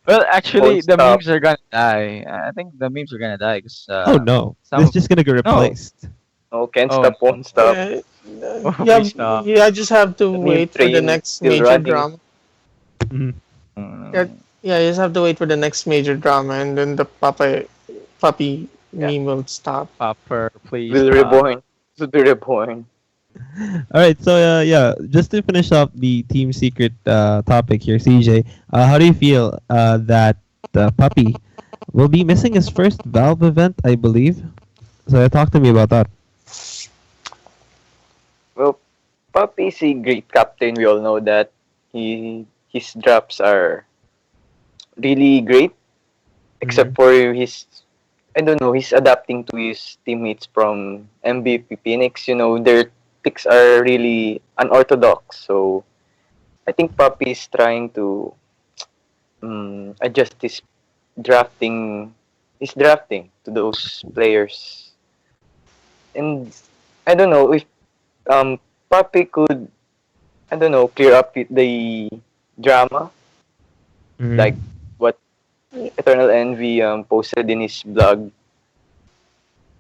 Well, actually, Won't the stop. memes are gonna die. I think the memes are gonna die because Oh no, some it's just gonna get no. replaced. Oh, can't Oh stop, won't stop. Yeah, yeah, please stop. yeah. I just have to The meme wait for the train next still major running. drama. Mhm. Yeah, Mm, yeah. You just have to wait for the next major drama, and then the puppy Yeah. meme will stop. Popper, please Will stop. reborn. Will be reborn. All right, so yeah, just to finish up the Team Secret topic here, CJ, how do you feel that Puppy will be missing his first Valve event, I believe? So talk to me about that. Well, Puppy is a great captain. We all know that. His drops are really great, Mm-hmm. except for his, I don't know, he's adapting to his teammates from MVP Phoenix. Their picks are really unorthodox. So I think Puppy is trying to adjust his drafting to those players. And I don't know if Puppy could, I don't know, clear up the drama like Mm-hmm. what Eternal Envy posted in his blog.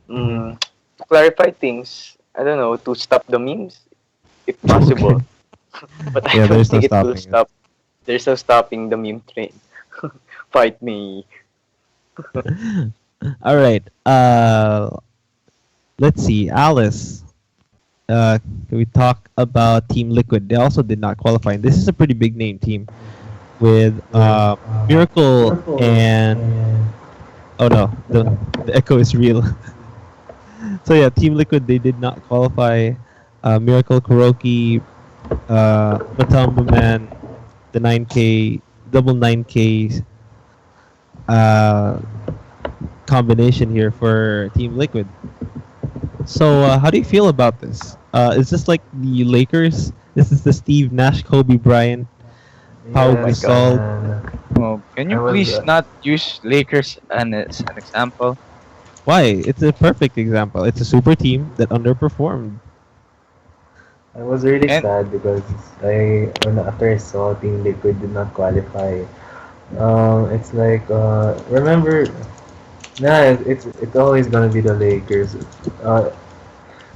Mm-hmm. To clarify things, I don't know, to stop the memes if Okay. possible. But I Yeah, don't there's no think it will stopping it. stop. There's no stopping the meme train. Fight me. All right. Let's see, Alice. Can we talk about Team Liquid? They also did not qualify. And this is a pretty big name team with Miracle and oh no, the echo is real. So yeah, Team Liquid they did not qualify. Miracle, Kuroki, Matamba Man, the 9K double 9K uh, combination here for Team Liquid. So, how do you feel about this? Is this like the Lakers? This is the Steve Nash, Kobe Bryant, Pau my Yes, God. Gasol. man. Oh, can I you was please not use Lakers as an example? Why? It's a perfect example. It's a super team that underperformed. I was really And sad because after I saw Team Liquid did not qualify. It's like remember, nah, it's always gonna be the Lakers. Uh,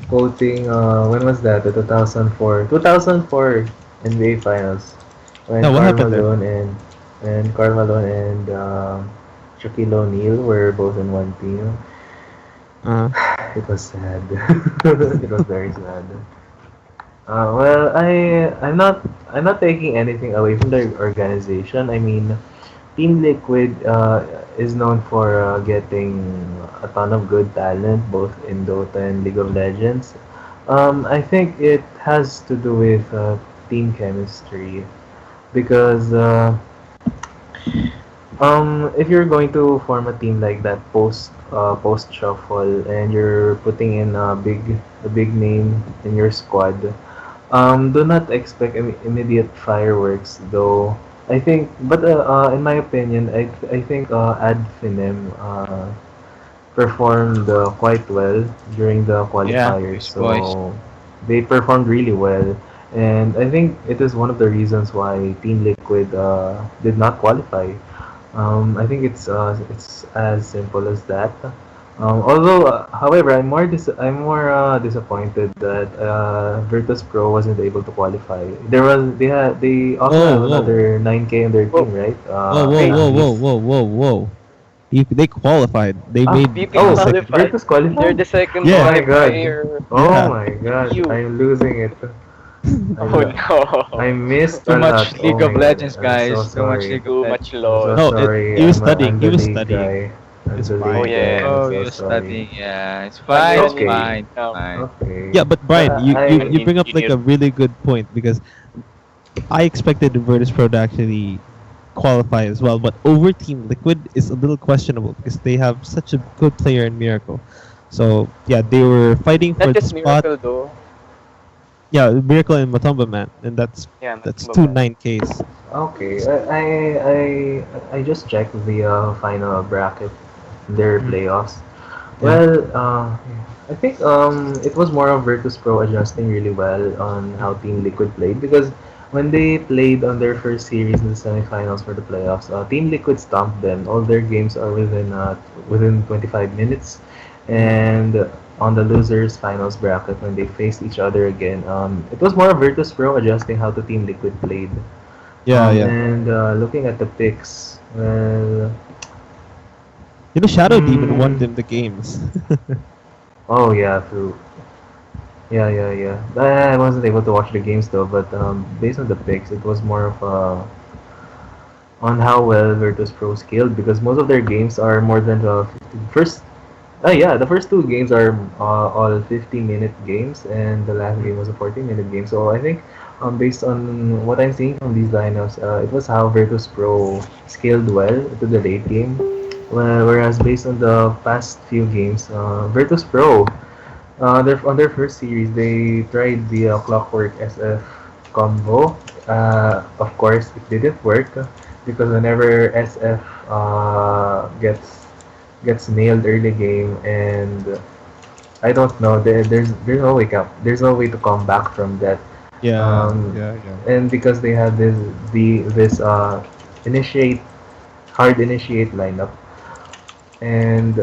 quoting when was that? The 2004 NBA Finals when No, what Karl happened there? Malone and Karl Malone and Shaquille O'Neal were both in one team. Uh, It was sad. It was very sad. Well, I'm not taking anything away from the organization. I mean, Team Liquid is known for getting a ton of good talent, both in Dota and League of Legends. I think it has to do with team chemistry because if you're going to form a team like that post shuffle and you're putting in a big name in your squad, do not expect immediate fireworks, though. I think, but in my opinion, I think Ad Finem performed quite well during the yeah, qualifiers. these boys. So they performed really well, and I think it is one of the reasons why Team Liquid did not qualify. I think it's as simple as that. Although, however, I'm more disappointed that Virtus Pro wasn't able to qualify. They also whoa, have whoa, another 9K in their Well, team, right? whoa, whoa, wait, whoa, whoa, Amis. whoa, whoa, whoa. They qualified. They Ah, made VP the oh, second. qualified. Virtus They're qualified. the second Oh Yeah, my god. qualifier Oh yeah. my god. EU. I'm losing it. I Oh lo- I no. missed Too a lot. much Oh League my of god. Legends, I'm so guys. Too much sorry. League of Too much Legends. I'm so LOL. No, sorry. he was I'm studying. He the was league studying. guy. I'm It's the Oh league fine. guy. I'm yeah. Oh, so you're sorry. studying. Yeah, it's One fine. year It's only. Okay. fine. It's Um, fine. Yeah, Okay. but But Brian, you I bring need up you like need a really good point because I expected Virtus Pro to actually qualify as well, but over Team Liquid is a little questionable because they have such a good player in Miracle. So yeah, they were fighting not for the just spot. Miracle though. Yeah, Miracle and Matomba Man, and Yeah, that's Matumba two man. 9Ks. okay. I just checked the final bracket, their Mm, playoffs. yeah, Well, I think it was more of Virtus Pro adjusting really well on how Team Liquid played because when they played on their first series in the semifinals for the playoffs, Team Liquid stomped them. All their games are within 25 minutes, mm, and on the losers finals bracket when they faced each other again, it was more of Virtus Pro adjusting how the Team Liquid played. yeah, yeah. And looking at the picks, well, You know, Shadow Demon won mm, them the games. oh yeah, true. Yeah, yeah, yeah. I wasn't able to watch the games though, but based on the picks, it was more of on how well Virtus Pro scaled because most of their games are more than the 50, first. Yeah, the first two games are all 50-minute games, and the last Mm, game was a 40-minute game. So I think, based on what I'm seeing from these lineups, it was how Virtus Pro scaled well to the late game. Whereas based on the past few games, Virtus Pro on their first series, they tried the Clockwork SF combo. Of course, it didn't work because whenever SF gets nailed early game, and I don't know, there's no there's no way to come back from that. yeah, Um, yeah, yeah. and because they had this initiate initiate lineup, and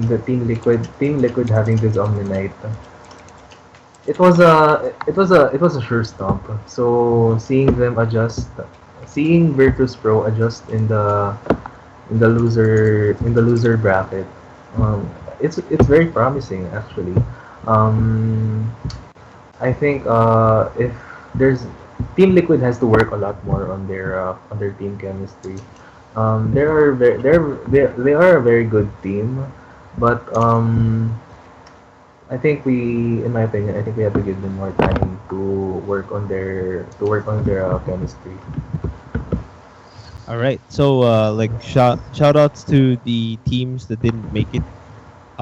the Team Liquid having this Omni Knight, it was a sure stomp. So seeing Virtus Pro adjust in the loser bracket, um, it's very promising actually. Um, I think if there's Team Liquid has to work a lot more on their team chemistry. They are a very good team, but in my opinion, I think we have to give them more time to work on their chemistry. All right. So like shout outs to the teams that didn't make it.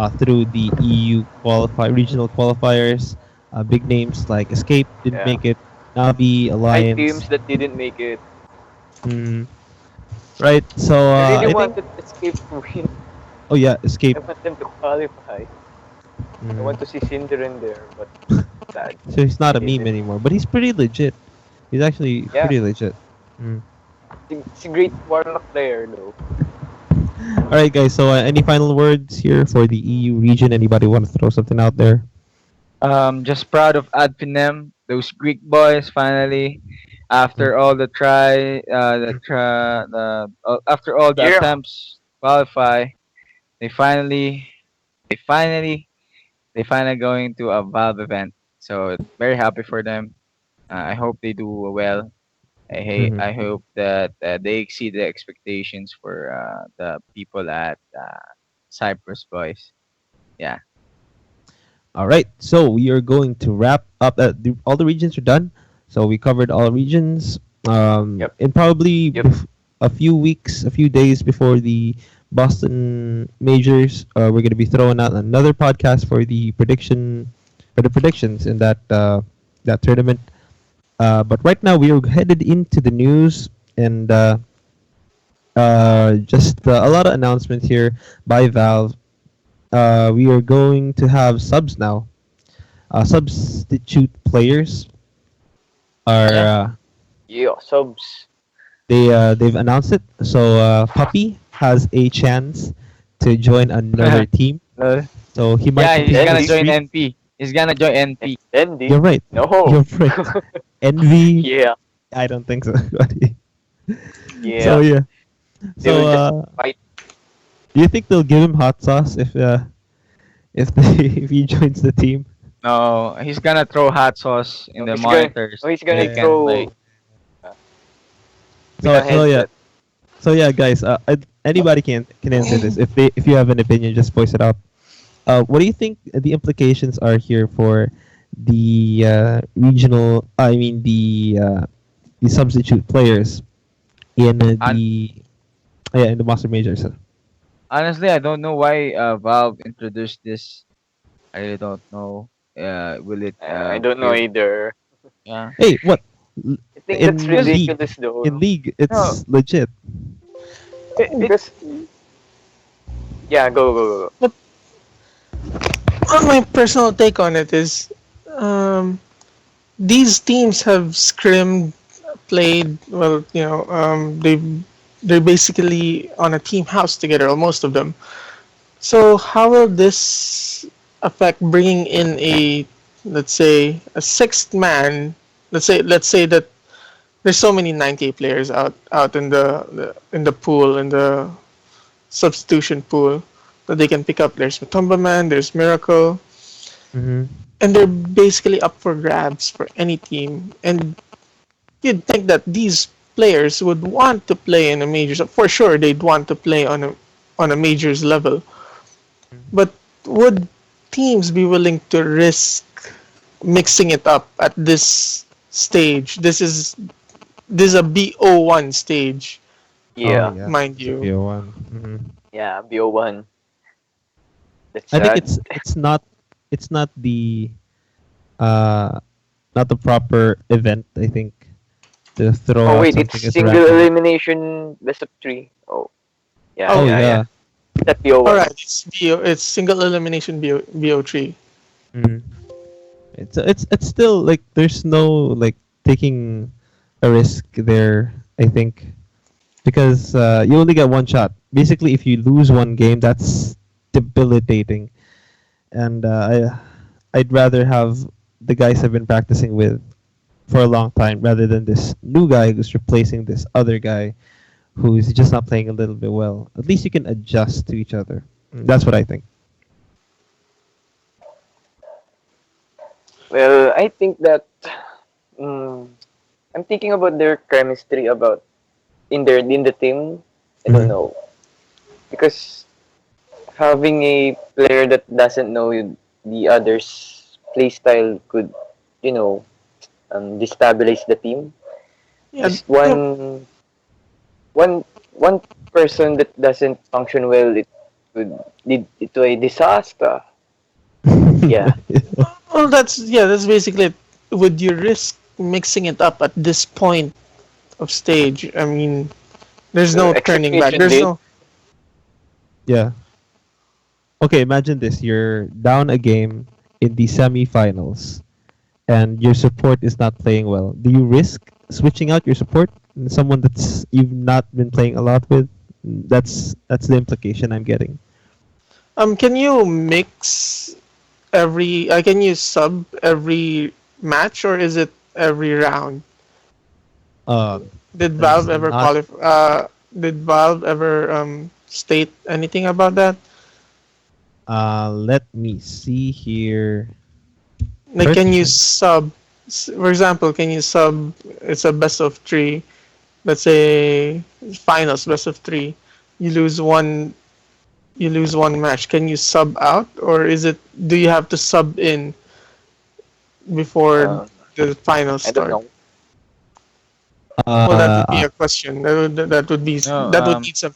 through the EU regional qualifiers. Big names like Escape didn't Yeah. make it, Navi, High Alliance. teams that didn't make it. Mm, right. So I really I think. wanted Escape to win. Oh yeah, Escape. I want them to qualify. I Mm. want to see Cinder in there, but sad. So he's not They a meme didn't. anymore, but he's pretty legit. He's actually Yeah, pretty legit. Mm. he's a great Warlock player though. All right, guys. So any final words here for the EU region? Anybody want to throw something out there? Just proud of Adpinem, those Greek boys finally. After all the after all the Yeah. attempts to qualify, they finally, they finally, they finally going to a Valve event. So very happy for them. I hope they do well. Mhm. I hope that they exceed the expectations for the people at Cyprus boys. Yeah. All right, so we are going to wrap up. All the regions are done, so we covered all regions. Yep. In probably Yep. a few weeks, a few days before the Boston majors, we're going to be throwing out another podcast for the predictions in that tournament. But right now we are headed into the news and just a lot of announcements here by Valve. We are going to have subs now. Substitute players are Yeah. Yeah, subs. they've announced it. So Puppy has a chance to join another team. Uh, So he might yeah, he's compete gonna with Envy. join Street. NP. He's gonna join NP. Andy. You're right. No. You're right. Envy. Yeah. I don't think so. buddy. Yeah. So yeah. They So will just fight. do you think they'll give him hot sauce if if he joins the team? No, he's gonna throw hot sauce in the He's gonna. monitors. Oh, he's So gonna he Yeah. can throw play. with a So yeah. headset. So yeah, guys. Anybody can answer this. If you have an opinion, just voice it out. What do you think the implications are here for the regional? I mean the substitute players in Hon- in the Master Majors. Honestly, I don't know why Valve introduced this. I really don't know. Will it I don't know give? either. Yeah. Hey, what I think in that's league? ridiculous though. In league, No, it's legit. Because yeah, go. Well, my personal take on it is, these teams have scrimmed, played well. They're basically on a team house together, or most of them. So how will this affect bringing in a, let's say, a sixth man? Let's say that there's so many 9K players out in the pool, in the substitution pool, that they can pick up. There's Matumba Man, there's Miracle, Mm-hmm. and they're basically up for grabs for any team. And you'd think that these players would want to play in a majors. For sure, they'd want to play on a majors level. But would teams be willing to risk mixing it up at this stage? This is a BO1 stage, Yeah, Oh yeah, mind it's a you. BO1. Mm-hmm. yeah, BO1. That's I think sad. it's not the uh not the proper event. I think to throw Oh out wait, it's something as single random. elimination best of three. Oh, yeah, Oh, Oh yeah. yeah. That BO1. All right, it's single elimination BO3. Mm. It's still like there's no like taking a risk there. I think because you only get one shot. Basically, if you lose one game, that's debilitating. And I'd rather have the guys I've been practicing with for a long time rather than this new guy who's replacing this other guy who's just not playing a little bit well. At least you can adjust to each other. That's what I think. Well, I think that mm, I'm thinking about their chemistry about in the team. I don't Mhm. know because having a player that doesn't know the other's play style could, you know, destabilize the team. Yeah, Just one person that doesn't function well, It a disaster. Yeah. Well, that's basically it. Would you risk mixing it up at this point of stage? I mean, there's no turning back. Execution There's date. no. Yeah. Okay, imagine this. You're down a game in the semifinals and your support is not playing well. Do you risk switching out your support? Someone that's you've not been playing a lot with? That's the implication I'm getting. Can you mix every? Can you sub every match, or is it every round? Uh, Did that's Valve ever not. qualify? Did Valve ever state anything about that? Let me see here. Like, can you Person. sub? For example, can you sub? It's a best of three. Let's say finals, best of three. You lose one. You lose one match. Can you sub out, or is it? Do you have to sub in before Uh, the finals I don't start? know. Well, that would be Uh, a question. No, That would need some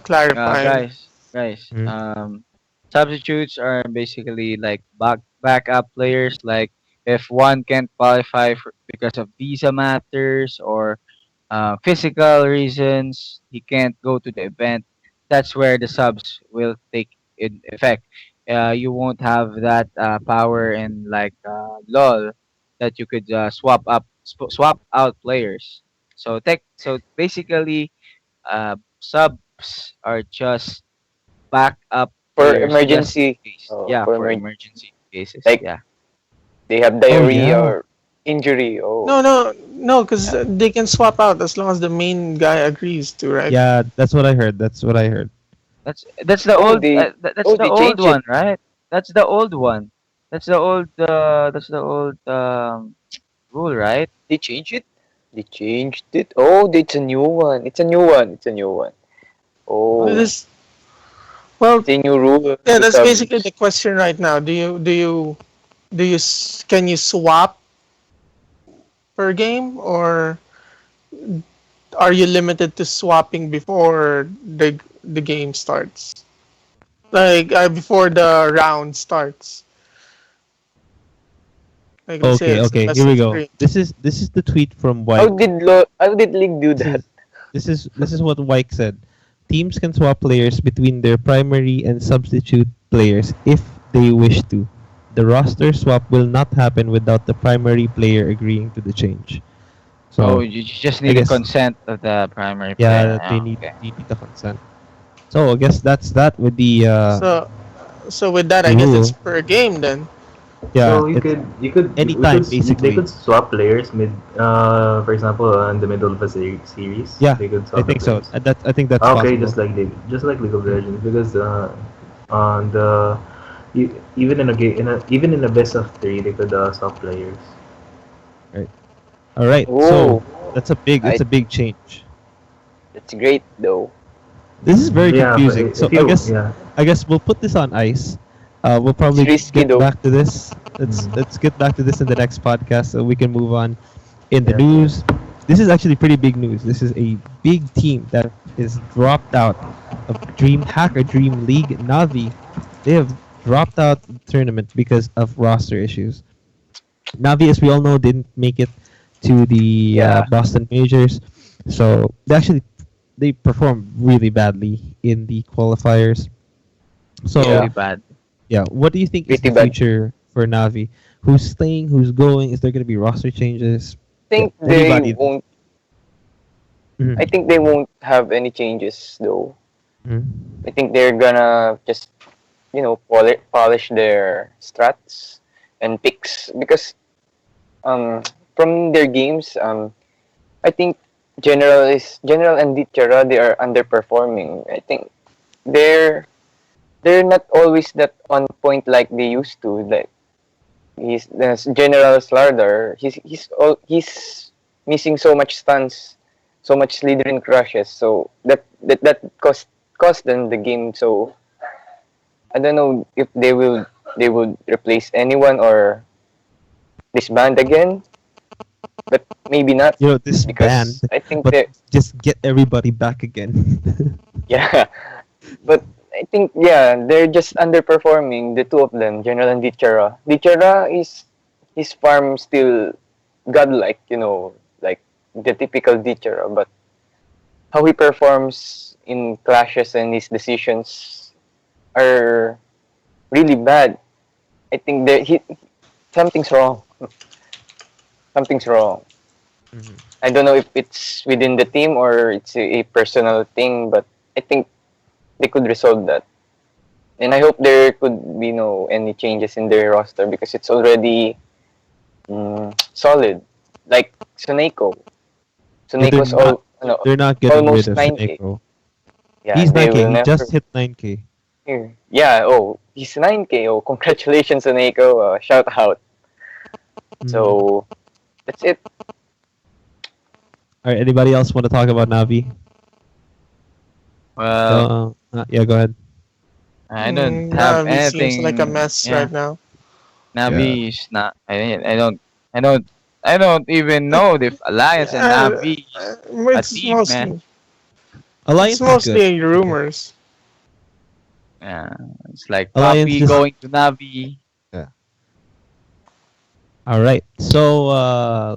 clarifying. guys. mm, Substitutes are basically like backup players. Like if one can't qualify because of visa matters or physical reasons, he can't go to the event. That's where the subs will take in effect. You won't have that power in like LOL that you could swap out players. So basically, subs are just backup For players just emergency. in case. Yeah, For for emergency. emergency cases. Like Yeah. they have oh diarrhea yeah, or injury. Oh, No, because yeah. they can swap out as long as the main guy agrees to, right? yeah. That's what I heard. That's what I heard. That's the Oh, old they that's oh the they old change it. one, right? That's the old one. That's the old rule, right? They change it. They changed it. Oh, it's a new one. It's a new one. It's a new one. Oh, This well, it's a new rule yeah, to that's basically the subs. question right now. Can you swap per game, or are you limited to swapping before the game starts? Like before the round starts. Like, let's say Okay, it's a okay. Here best we of go. three. This is the tweet from How White. did how did League do This that? is this is what White said. Teams can swap players between their primary and substitute players if they wish to. The roster swap will not happen without the primary player agreeing to the change. Oh, So you just I need the guess consent of the primary yeah, player. they Oh, need okay. they need the consent. So I guess that's that with So so with that, the I guess it's rule. per game then. Yeah, So it's we anytime they basically. could swap players mid for example in the middle of a series Yeah, they could I swap the think so. players. I think that's Okay, possible. just like League of Legends because on the even in a game even in a best of three they could swap players. Right. All right. So Oh, that's I a big change. that's great though. This is very Yeah, but confusing. So if you yeah. I guess we'll put this on ice. We'll It's probably risky get though. back to this. Mhm. Let's get back to this in the next podcast so we can move on in the Yeah. news. This is actually pretty big news. This is a big team that is dropped out of DreamHack or Dream League. Navi, they have dropped out the tournament because of roster issues. Navi, as we all know, didn't make it to the Yeah. Boston Majors, so they performed really badly in the qualifiers. So Really Yeah. bad. yeah, what do you think is Pretty the bad. future for Navi? Who's staying? Who's going? Is there going to be roster changes? Yeah, Think they anybody. won't. I Mhm. think they won't have any changes though. Mhm. I think they're gonna just polish their strats and picks because um from their games I think General and Ditchara they are underperforming. I think they're they're not always that on point like they used to. Like there's General Slardar, he's missing so much stuns, so much Slytherin crushes. So that cost them the game. So I don't know if they would replace anyone or disband again, but maybe not This band, because I think but they just get everybody back again. yeah. But I think yeah, they're just underperforming the two of them, General and Dichara. Dichara is his farm still godlike, like the typical Dichara, but how he performs in clashes and his decisions are really bad. I think that something's wrong. Something's wrong. Mhm. I don't know if it's within the team or it's a personal thing, but I think they could resolve that. And I hope there could be no any changes in their roster because it's already solid. Like Suneko. Yeah, Suneko's all they're not getting rid almost of 9K. Seneko. Yeah, He's they 9K. will He never. just hit 9K. Yeah, oh, he's 9K. Oh, congratulations, Suneko. Shout out. Mhm. So that's it. All right. Anybody else want to talk about Navi? Well, Yeah. Go ahead. I don't have Navi seems like a anything. mess Yeah, right now. Yeah. Navi is not. I don't. I don't even know if Alliance and Uh, Navi is a it's team, man. mostly it's Alliance is good. mostly rumors. Yeah, it's like Alliance Poppy just. going to Navi. Yeah. All right. So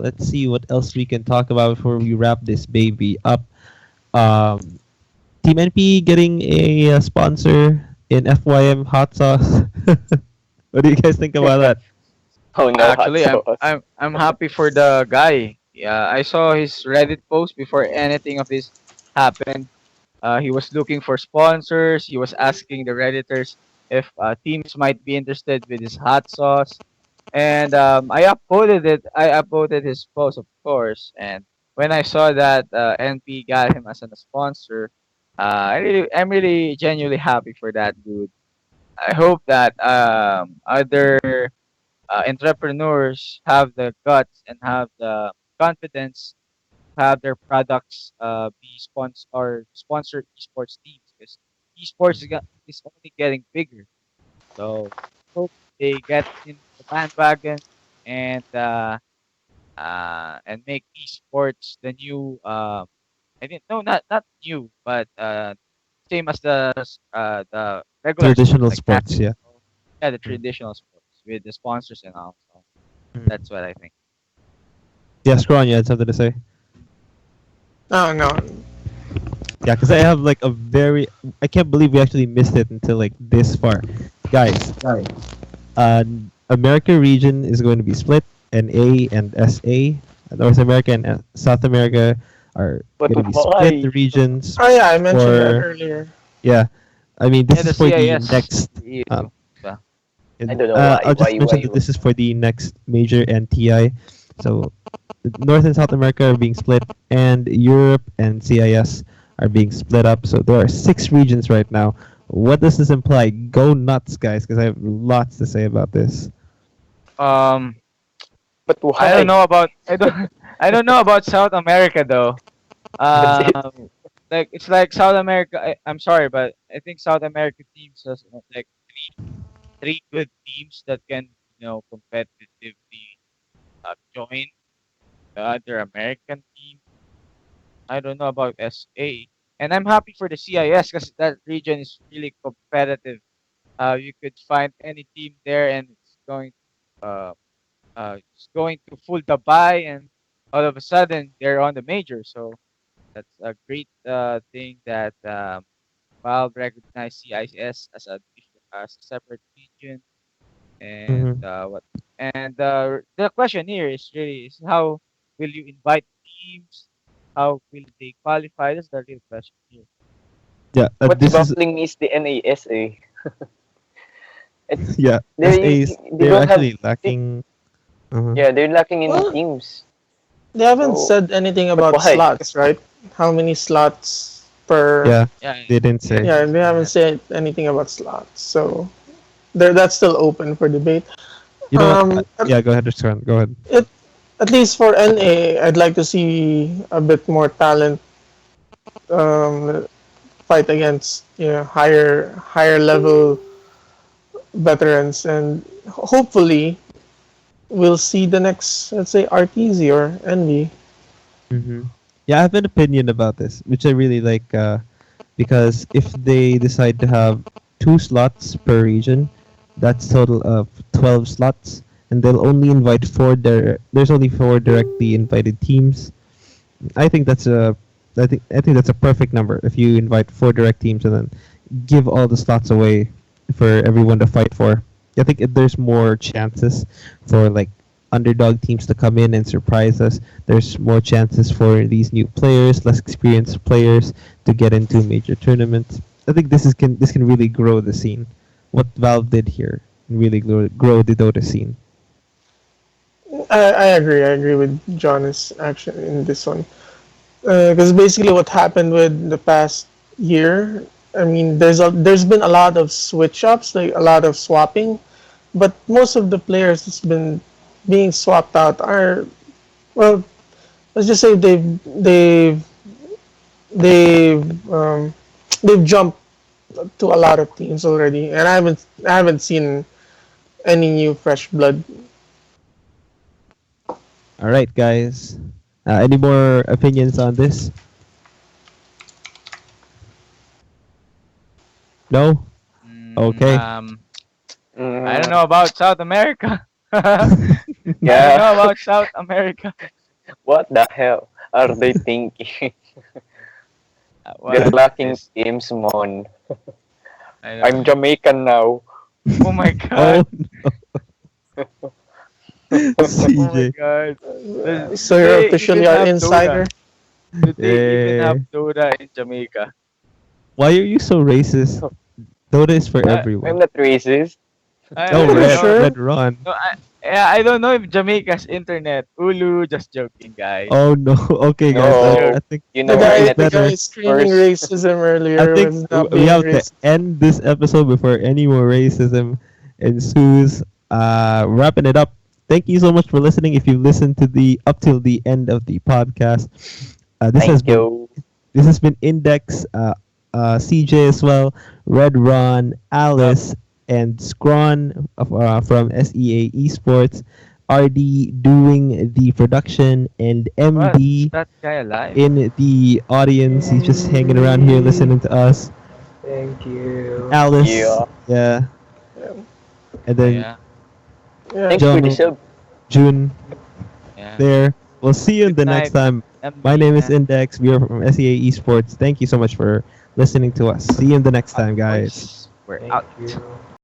let's see what else we can talk about before we wrap this baby up. Um, Team NP getting a sponsor in FYM hot sauce. What do you guys think about that? Oh no, hot Actually, sauce. I'm happy for the guy. Yeah, I saw his Reddit post before anything of this happened. He was looking for sponsors. He was asking the redditors if teams might be interested with his hot sauce, and I upvoted it. I upvoted his post, of course. And when I saw that NP got him as a sponsor, I'm really genuinely happy for that dude. I hope that other entrepreneurs have the guts and have the confidence have their products be sponsor esports teams because esports is only getting bigger. So hope they get in the bandwagon and make esports the new I didn't no not new but same as the regular sports Traditional like sports, yeah. basketball. Yeah, the Mm. traditional sports with the sponsors and all. So Mm. that's what I think. Yeah, Scrawn, you had something to say? No, no. Yeah, because I have like a very. I can't believe we actually missed it until like this far. Guys, America region is going to be split, NA and SA. North America and South America are But going to be split why? regions Oh yeah, I mentioned that for. earlier. Yeah, I mean, Yeah, this the is for the CIS. next. EU. Um, Yeah. I don't know why. I'll just mention that this is for the next major NTI. So, North and South America are being split, and Europe and CIS are being split up. So there are 6 regions right now. What does this imply? Go nuts, guys, because I have lots to say about this. Um, But I don't why? know about I don't know about South America though. That's it. Like it's like South America. I'm sorry, but I think South America teams has like three good teams that can competitively join the other American team. I don't know about SA, and I'm happy for the CIS because that region is really competitive. You could find any team there, and uh it's going to full the buy, and all of a sudden they're on the major. So that's a great thing that Valve recognized CIS as as a separate region. And Mm-hmm. the question here is really is how will you invite teams? How will they qualify? That's the real question here. Yeah, What's this is baffling is the NASA. It's yeah. they SAs they they're don't have actually they, lacking. Uh-huh. yeah, they're lacking in Well, teams. they haven't So said anything but about why? slots, right? How many slots per? Yeah, Yeah, they didn't yeah, say. Yeah, they haven't yeah. said anything about slots, so that's still open for debate. You know what? At, Yeah, go ahead, Scrawn. Go ahead. it, at least for NA, I'd like to see a bit more talent fight against higher level veterans, and hopefully we'll see the next, let's say, RTZ or Envy. Mm-hmm. Yeah, I have an opinion about this, which I really like. because if they decide to have 2 slots per region, that's total of 12 slots, and they'll only invite there's only 4 directly invited teams. I think that's a I think that's a perfect number if you invite 4 direct teams and then give all the slots away for everyone to fight for. I think there's more chances for like underdog teams to come in and surprise us. There's more chances for these new players, less experienced players, to get into major tournaments. I think this can really grow the scene. What Valve did here can really grow the Dota scene. I agree. I agree with Jonas actually in this one. Because basically what happened with the past year, I mean, there's been a lot of switch ups, like a lot of swapping, but most of the players that's been being swapped out are, well, let's just say they've they've jumped to a lot of teams already, and I haven't seen any new fresh blood. All right, guys. Any more opinions on this? No? Mm, Okay. I don't Mm, know about South America. I don't yeah. know about South America. What the hell are they thinking? They're What lacking is teams, Mon. I don't. I'm Jamaican now. Oh my Oh, god. Oh my CJ. god. So Do you're they officially even our have insider. Dota? Do they even Eh, have Dota in Jamaica? why are you so racist? Dota is for I'm everyone. not racist. Oh, Are you No, sure? Red Run. no, yeah, I don't know if Jamaica's internet. Ulu, just joking, guys. Oh no. Okay, guys. Just No, I joking. think you The know it's guy, the internet better. guy is screaming first. racism I earlier think was not we being have to racist. end this episode before any more racism ensues. Wrapping it up. Thank you so much for listening. If you listened to the up till the end of the podcast, Thank you. this has been Index, CJ as well, Red Ron, Up. Alice, and Scrawn from SEA Esports. RD doing the production, and What? Is MD that guy alive? in the audience. He's just hanging around here listening to us. Thank you. Alice, Yeah. yeah, Yeah, and Oh, then yeah. yeah. Thanks for the Jono, sub. June Yeah. there. We'll see you in Good the next night, time. My MD. name is Yeah. Index. We are from SEA Esports. Thank you so much for listening to us. See you in the next Out, time, guys. boys. We're Thank out. you.